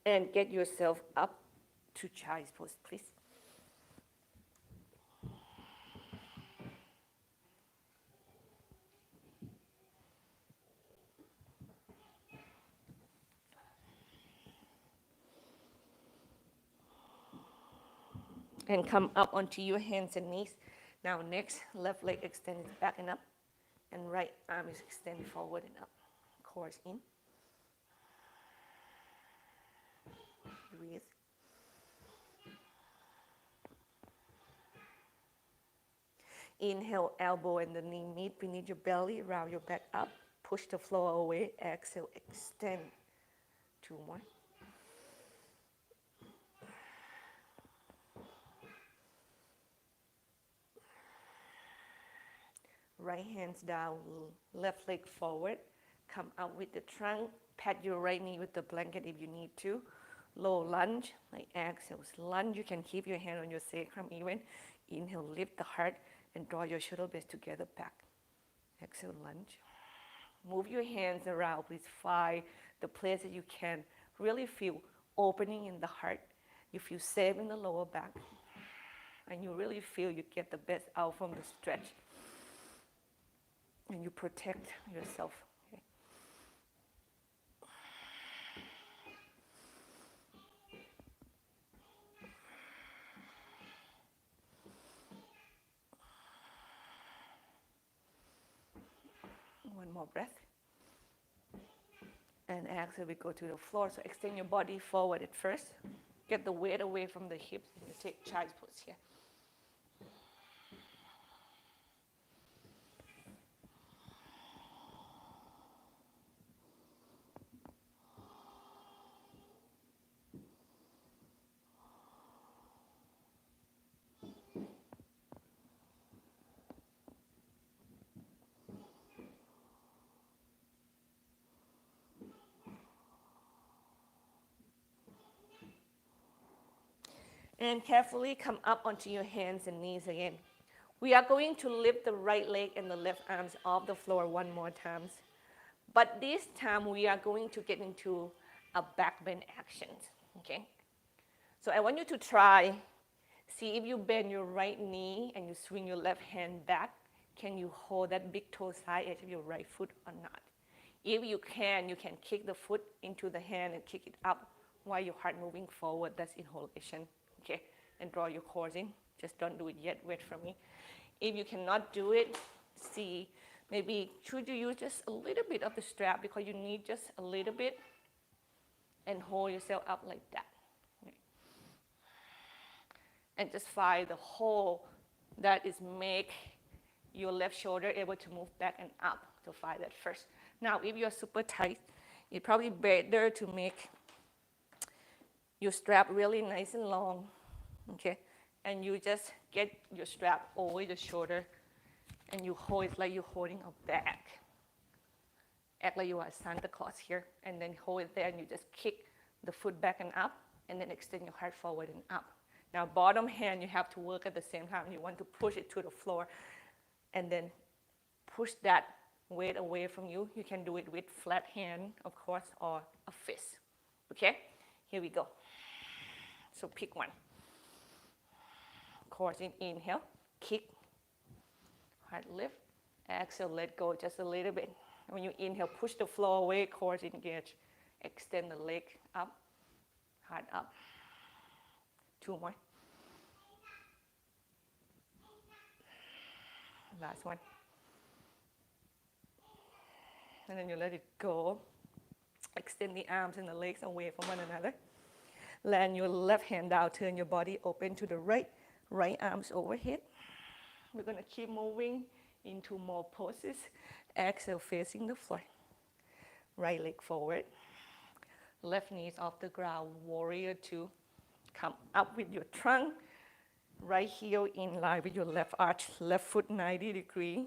And get yourself up to child's pose, please. And come up onto your hands and knees. Now next, left leg extended back and up, and right arm is extended forward and up. Core in. Breathe. Inhale, elbow and the knee meet beneath your belly, round your back up, push the floor away, exhale, extend. Two more. Right hands down, left leg forward, come out with the trunk, pat your right knee with the blanket if you need to. Low lunge, like exhale, lunge, you can keep your hand on your sacrum even. Inhale, lift the heart and draw your shoulder blades together back. Exhale, lunge. Move your hands around, please find the place that you can really feel opening in the heart. You feel safe in the lower back, and you really feel you get the best out from the stretch. And you protect yourself. Okay. One more breath. And exhale, we go to the floor. So extend your body forward at first. Get the weight away from the hips. And you take child's pose here. And carefully come up onto your hands and knees again. We are going to lift the right leg and the left arms off the floor one more time. But this time we are going to get into a back bend action, okay? So I want you to try, see if you bend your right knee and you swing your left hand back, can you hold that big toe side edge of your right foot or not? If you can kick the foot into the hand and kick it up while your heart moving forward. That's inhalation, okay? And draw your core in. Just don't do it yet, wait for me. If you cannot do it, see, maybe should you use just a little bit of the strap because you need just a little bit and hold yourself up like that. Okay. And just find the hole that is make your left shoulder able to move back and up. So find that first. Now, if you're super tight, it's probably better to make your strap really nice and long, okay? And you just get your strap over your shoulder and you hold it like you're holding a bag. Act like you are Santa Claus here, and then hold it there and you just kick the foot back and up and then extend your heart forward and up. Now, bottom hand, you have to work at the same time. You want to push it to the floor and then push that weight away from you. You can do it with flat hand, of course, or a fist, okay? Here we go. So pick one. Core in, inhale, kick, heart lift, exhale, let go just a little bit. When you inhale, push the floor away, core engage. Extend the leg up, heart up. Two more. Last one. And then you let it go. Extend the arms and the legs away from one another. Land your left hand down, turn your body open to the right. Right arms overhead. We're going to keep moving into more poses. Exhale, facing the floor. Right leg forward. Left knees off the ground. Warrior two. Come up with your trunk. Right heel in line with your left arch. Left foot 90 degrees.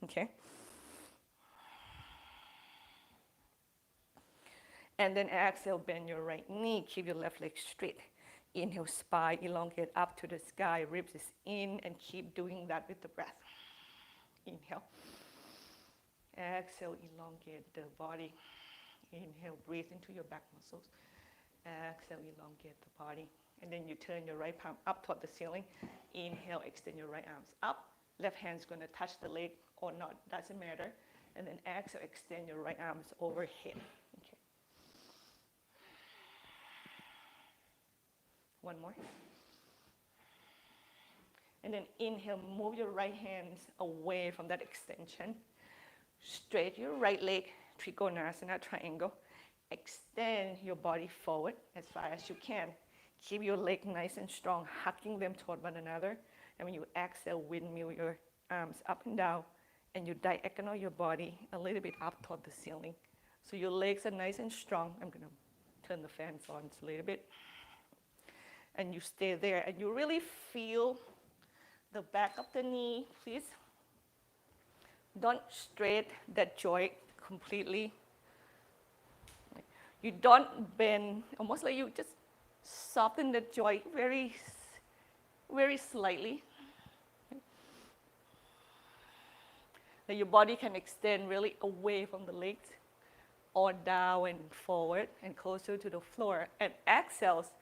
Okay. And then exhale, bend your right knee. Keep your left leg straight. Inhale, spine, elongate up to the sky. Ribs is in, and keep doing that with the breath. Inhale. Exhale, elongate the body. Inhale, breathe into your back muscles. Exhale, elongate the body. And then you turn your right palm up toward the ceiling. Inhale, extend your right arms up. Left hand's going to touch the leg or not, doesn't matter. And then exhale, extend your right arms overhead. Okay. One more. And then inhale, move your right hands away from that extension. Straight your right leg, Trikonasana triangle. Extend your body forward as far as you can. Keep your leg nice and strong, hugging them toward one another. And when you exhale, windmill your arms up and down, and you diagonal your body a little bit up toward the ceiling. So your legs are nice and strong. I'm going to turn the fans on a little bit. And you stay there, and you really feel the back of the knee, please. Don't straight that joint completely. You don't bend, almost like you just soften the joint very, very slightly. That your body can extend really away from the legs, or down and forward and closer to the floor. And exhales,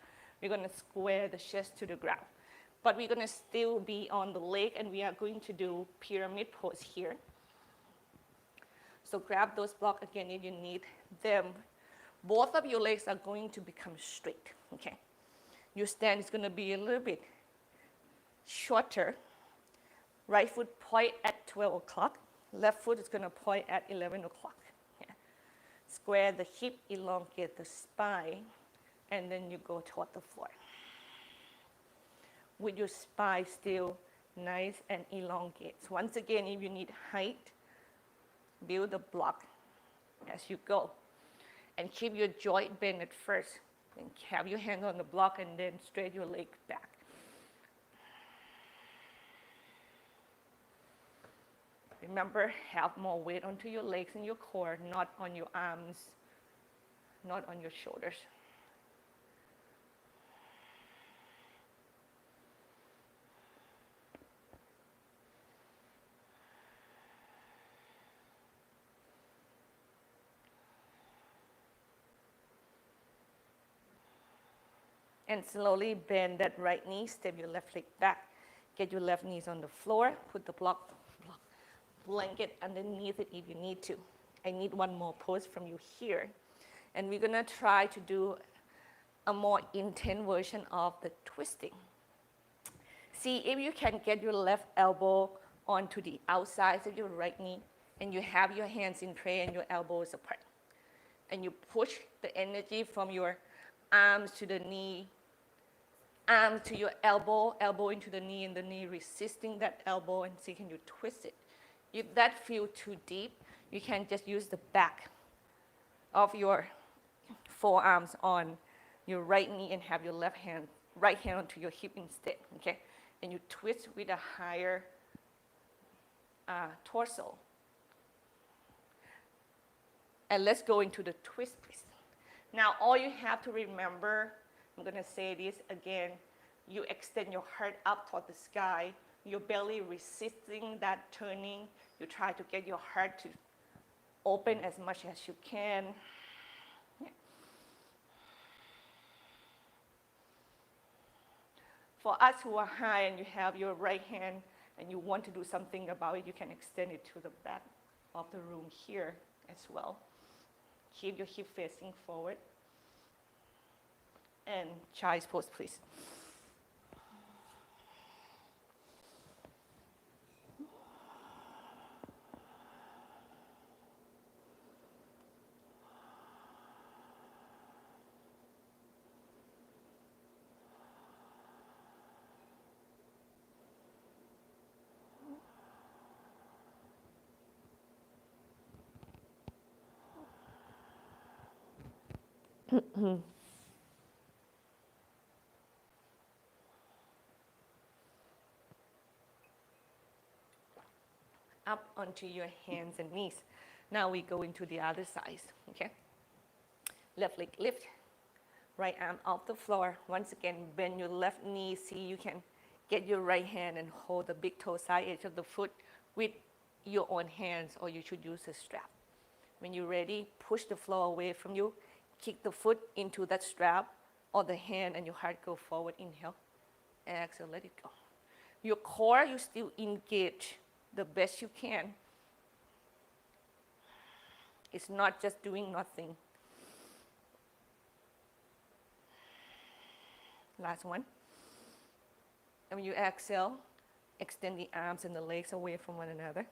we're going to square the chest to the ground. But we're going to still be on the leg, and we are going to do pyramid pose here. So grab those blocks again if you need them. Both of your legs are going to become straight, okay? Your stand is going to be a little bit shorter. Right foot point at 12 o'clock. Left foot is going to point at 11 o'clock. Yeah. Square the hip, elongate the spine, and then you go toward the floor. With your spine still nice and elongate. So once again, if you need height, build the block as you go. And keep your joint bent at first. Then have your hand on the block and then straight your leg back. Remember, have more weight onto your legs and your core, not on your arms, not on your shoulders. And slowly bend that right knee, step your left leg back. Get your left knees on the floor, put the blanket underneath it if you need to. I need one more pose from you here. And we're gonna try to do a more intense version of the twisting. See if you can get your left elbow onto the outside of your right knee, and you have your hands in prayer and your elbows apart. And you push the energy from your arms to the knee, arm to your elbow, elbow into the knee, and the knee resisting that elbow, and see can you twist it. If that feels too deep, you can just use the back of your forearms on your right knee and have your right hand onto your hip instead, okay? And you twist with a higher torso. And let's go into the twist. Now, all you have to remember, I'm gonna say this again, you extend your heart up toward the sky, your belly resisting that turning. You try to get your heart to open as much as you can. Yeah. For us who are high and you have your right hand and you want to do something about it, you can extend it to the back of the room here as well. Keep your hip facing forward. And child's pose, please. Up onto your hands and knees. Now we go into the other side, okay? Left leg lift, right arm off the floor. Once again, bend your left knee. See you can get your right hand and hold the big toe side edge of the foot with your own hands, or you should use a strap. When you're ready, push the floor away from you, kick the foot into that strap or the hand, and your heart go forward. Inhale, exhale, let it go. Your core, you still engage the best you can. It's not just doing nothing. Last one. And when you exhale, extend the arms and the legs away from one another.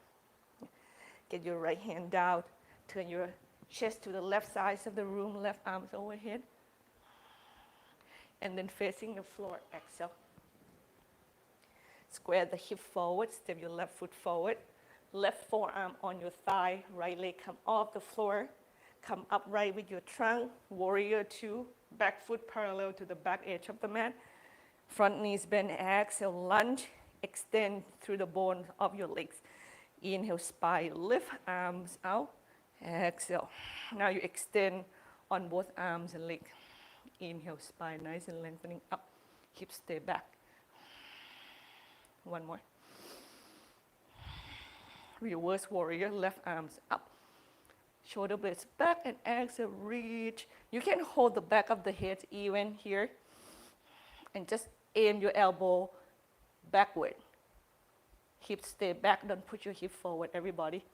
Get your right hand down. Turn your chest to the left side of the room, left arms overhead. And then facing the floor, exhale. Square the hip forward, step your left foot forward. Left forearm on your thigh, right leg come off the floor. Come upright with your trunk, warrior two, back foot parallel to the back edge of the mat. Front knees bend, exhale, lunge, extend through the bones of your legs. Inhale, spine, lift, arms out, exhale. Now you extend on both arms and legs. Inhale, spine nice and lengthening up, hips stay back. One more. Reverse warrior, left arms up. Shoulder blades back and exhale, reach. You can hold the back of the head even here. And just aim your elbow backward. Hips stay back, don't put your hip forward, everybody.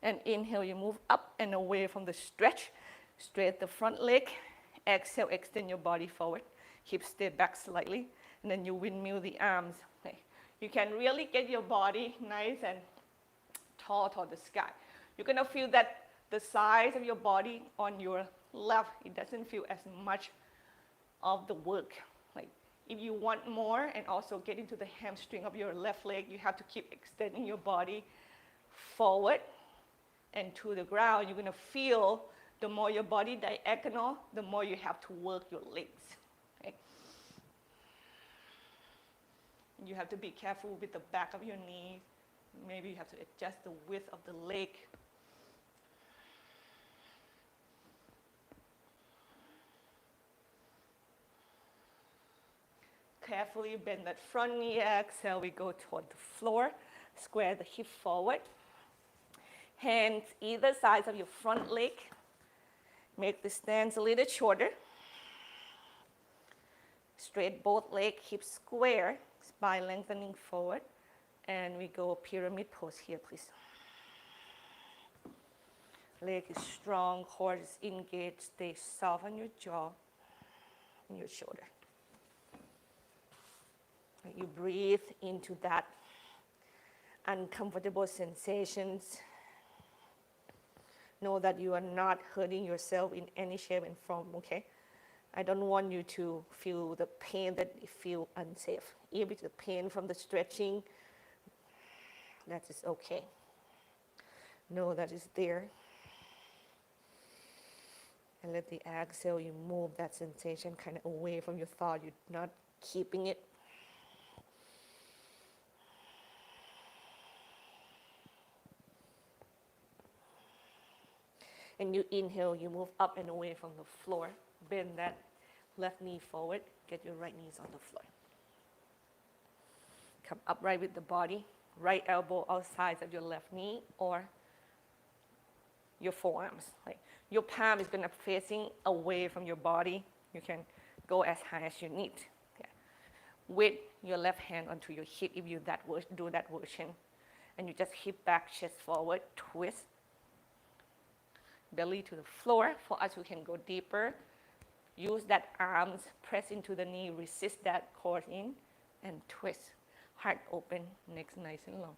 And inhale, you move up and away from the stretch. Straight the front leg. Exhale, extend your body forward. Hips stay back slightly, and then you windmill the arms. Okay. You can really get your body nice and tall toward the sky. You're gonna feel that the size of your body on your left, it doesn't feel as much of the work. Like if you want more and also get into the hamstring of your left leg, you have to keep extending your body forward and to the ground. You're gonna feel the more your body diagonal, the more you have to work your legs. You have to be careful with the back of your knee. Maybe you have to adjust the width of the leg. Carefully bend that front knee. Exhale, we go toward the floor. Square the hip forward. Hands either side of your front leg. Make the stance a little shorter. Straight both legs, hips square, spine lengthening forward. And we go pyramid pose here, please. Leg is strong, core is engaged. Stay soft on your jaw and your shoulder. You breathe into that uncomfortable sensations. Know that you are not hurting yourself in any shape and form, okay? I don't want you to feel the pain that you feel unsafe. If it's the pain from the stretching, that is okay. Know that it's there. And let the exhale, you move that sensation kind of away from your thought. You're not keeping it. And you inhale, you move up and away from the floor. Bend that left knee forward. Get your right knees on the floor. Come upright with the body. Right elbow outside of your left knee or your forearms. Like your palm is gonna facing away from your body. You can go as high as you need. Yeah. With your left hand onto your hip if you do that version. And you just hip back, chest forward, twist. Belly to the floor. For us, we can go deeper. Use that arms, press into the knee, resist that core in, and twist. Heart open, neck nice and long.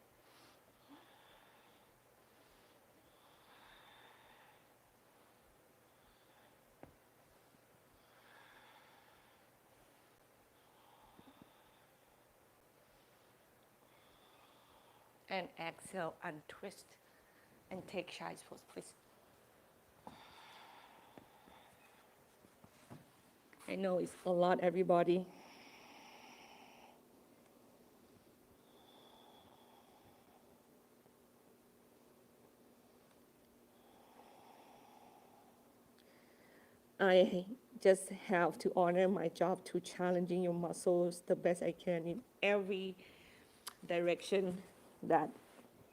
And exhale, untwist, and take child's pose, please. I know it's a lot, everybody. I just have to honor my job to challenging your muscles the best I can in every direction that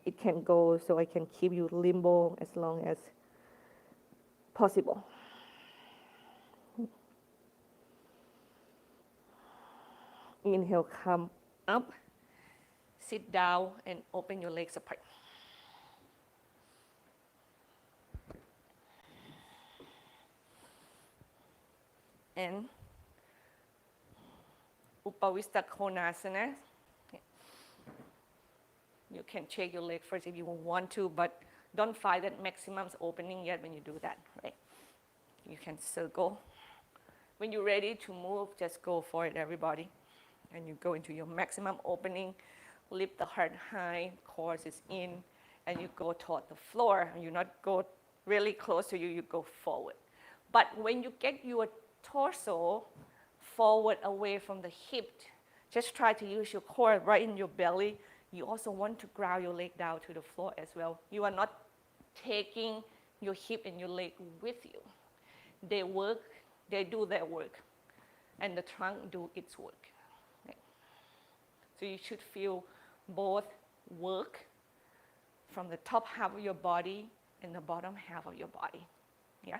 it can go, so I can keep you limbo as long as possible. Inhale, come up, sit down, and open your legs apart. And Upavista Konasana. You can check your leg first if you want to, but don't find that maximum's opening yet when you do that, right? You can circle. When you're ready to move, just go for it, everybody. And you go into your maximum opening, lift the heart high, core is in, and you go toward the floor. You not go really close to you, you go forward. But when you get your torso forward away from the hip, just try to use your core right in your belly. You also want to ground your leg down to the floor as well. You are not taking your hip and your leg with you. They work, they do their work, and the trunk do its work. Right? So you should feel both work from the top half of your body and the bottom half of your body. Yeah?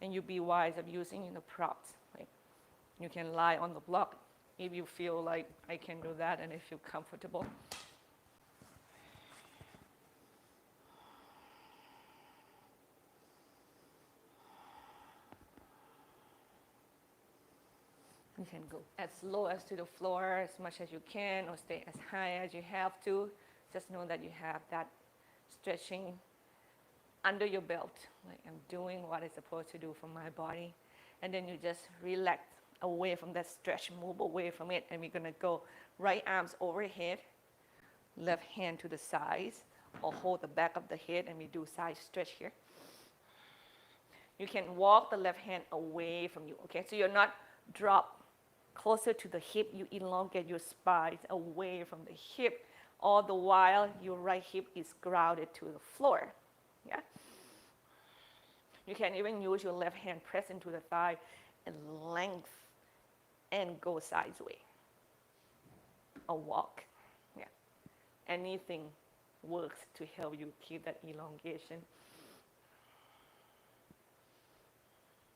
And you be wise of using the props. Like you can lie on the block if you feel like I can do that and I feel comfortable. You can go as low as to the floor as much as you can, or stay as high as you have to. Just know that you have that stretching under your belt. Like I'm doing what I'm supposed to do for my body. And then you just relax away from that stretch, move away from it, and we're gonna go right arms overhead, left hand to the sides, or hold the back of the head, and we do side stretch here. You can walk the left hand away from you, okay? So you're not drop closer to the hip, you elongate your spine away from the hip, all the while your right hip is grounded to the floor, yeah? You can even use your left hand, press into the thigh, and length, and go sideways, or walk, yeah. Anything works to help you keep that elongation.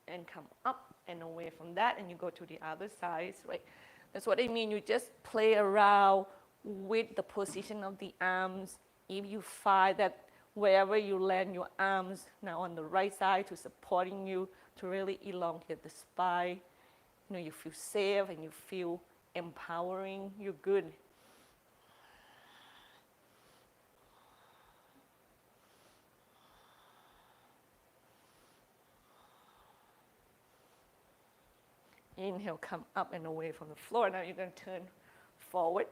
and come up and away from that, and you go to the other side, right? That's what I mean. You just play around with the position of the arms. If you find that wherever you land your arms, now on the right side to supporting you, to really elongate the spine, you feel safe and you feel empowering, you're good. Inhale, come up and away from the floor. Now you're going to turn forward.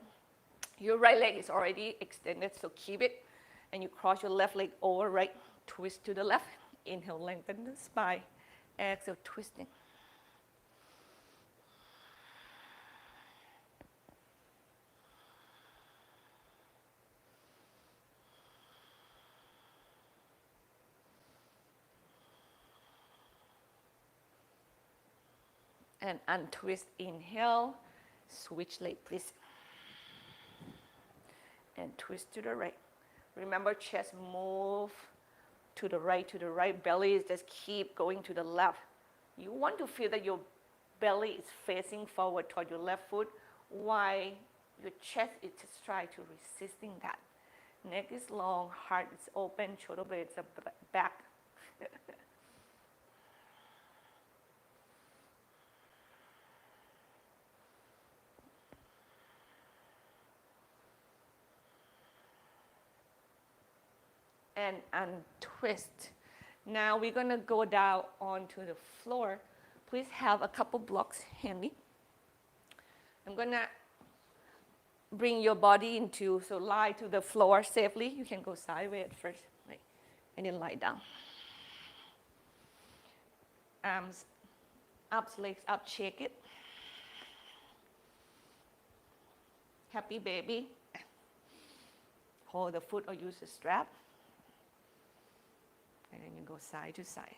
Your right leg is already extended, so keep it. And you cross your left leg over, right, twist to the left. Inhale, lengthen the spine. Exhale, twisting. And untwist, inhale, switch leg, please. And twist to the right. Remember, chest move to the right, belly is just keep going to the left. You want to feel that your belly is facing forward toward your left foot, while your chest is just try to resisting that. Neck is long, heart is open, shoulder blades are back. And untwist. Now we're going to go down onto the floor. Please have a couple blocks handy. I'm going to bring your body into, so lie to the floor safely. You can go sideways at first, right? And then lie down. Arms up, legs up, shake it. Happy baby. Hold the foot or use the strap. And then you go side to side.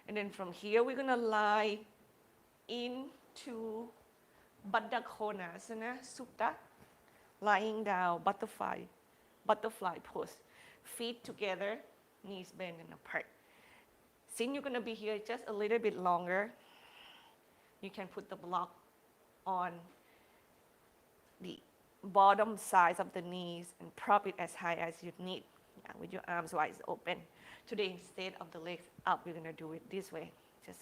And then from here, we're going to lie into Baddha Konasana Sutta, lying down, butterfly pose. Feet together, knees bent and apart. Since you're going to be here just a little bit longer, you can put the block on the bottom sides of the knees and prop it as high as you need, with your arms wide open. Today, instead of the legs up, we're going to do it this way. Just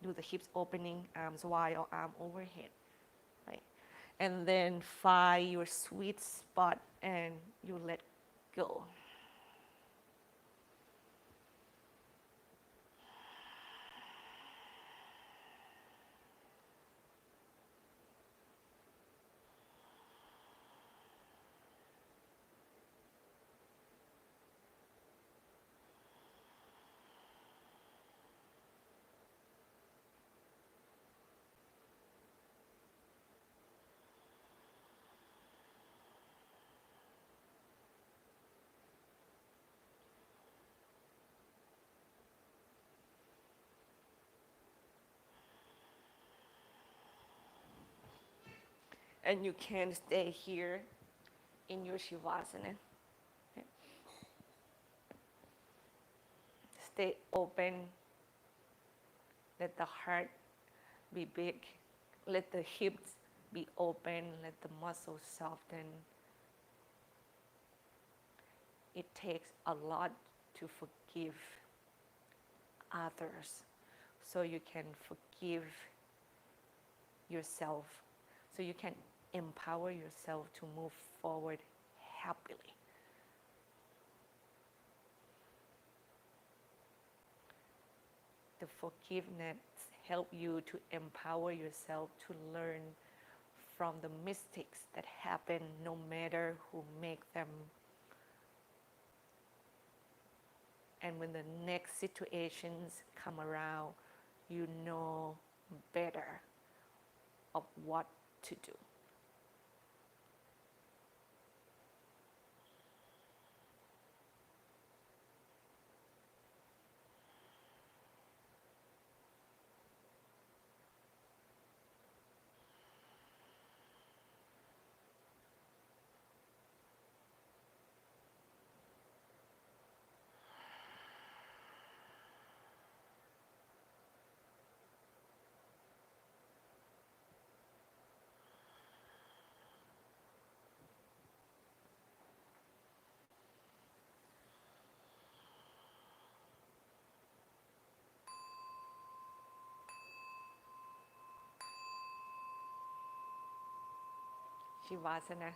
do the hips opening, arms wide or arm overhead, right? And then find your sweet spot and you let go. And you can stay here in your Shivasana. Okay. Stay open. Let the heart be big. Let the hips be open. Let the muscles soften. It takes a lot to forgive others so you can forgive yourself, so you can empower yourself to move forward happily. The forgiveness helps you to empower yourself to learn from the mistakes that happen, no matter who make them. And when the next situations come around, you know better of what to do. Shivasana.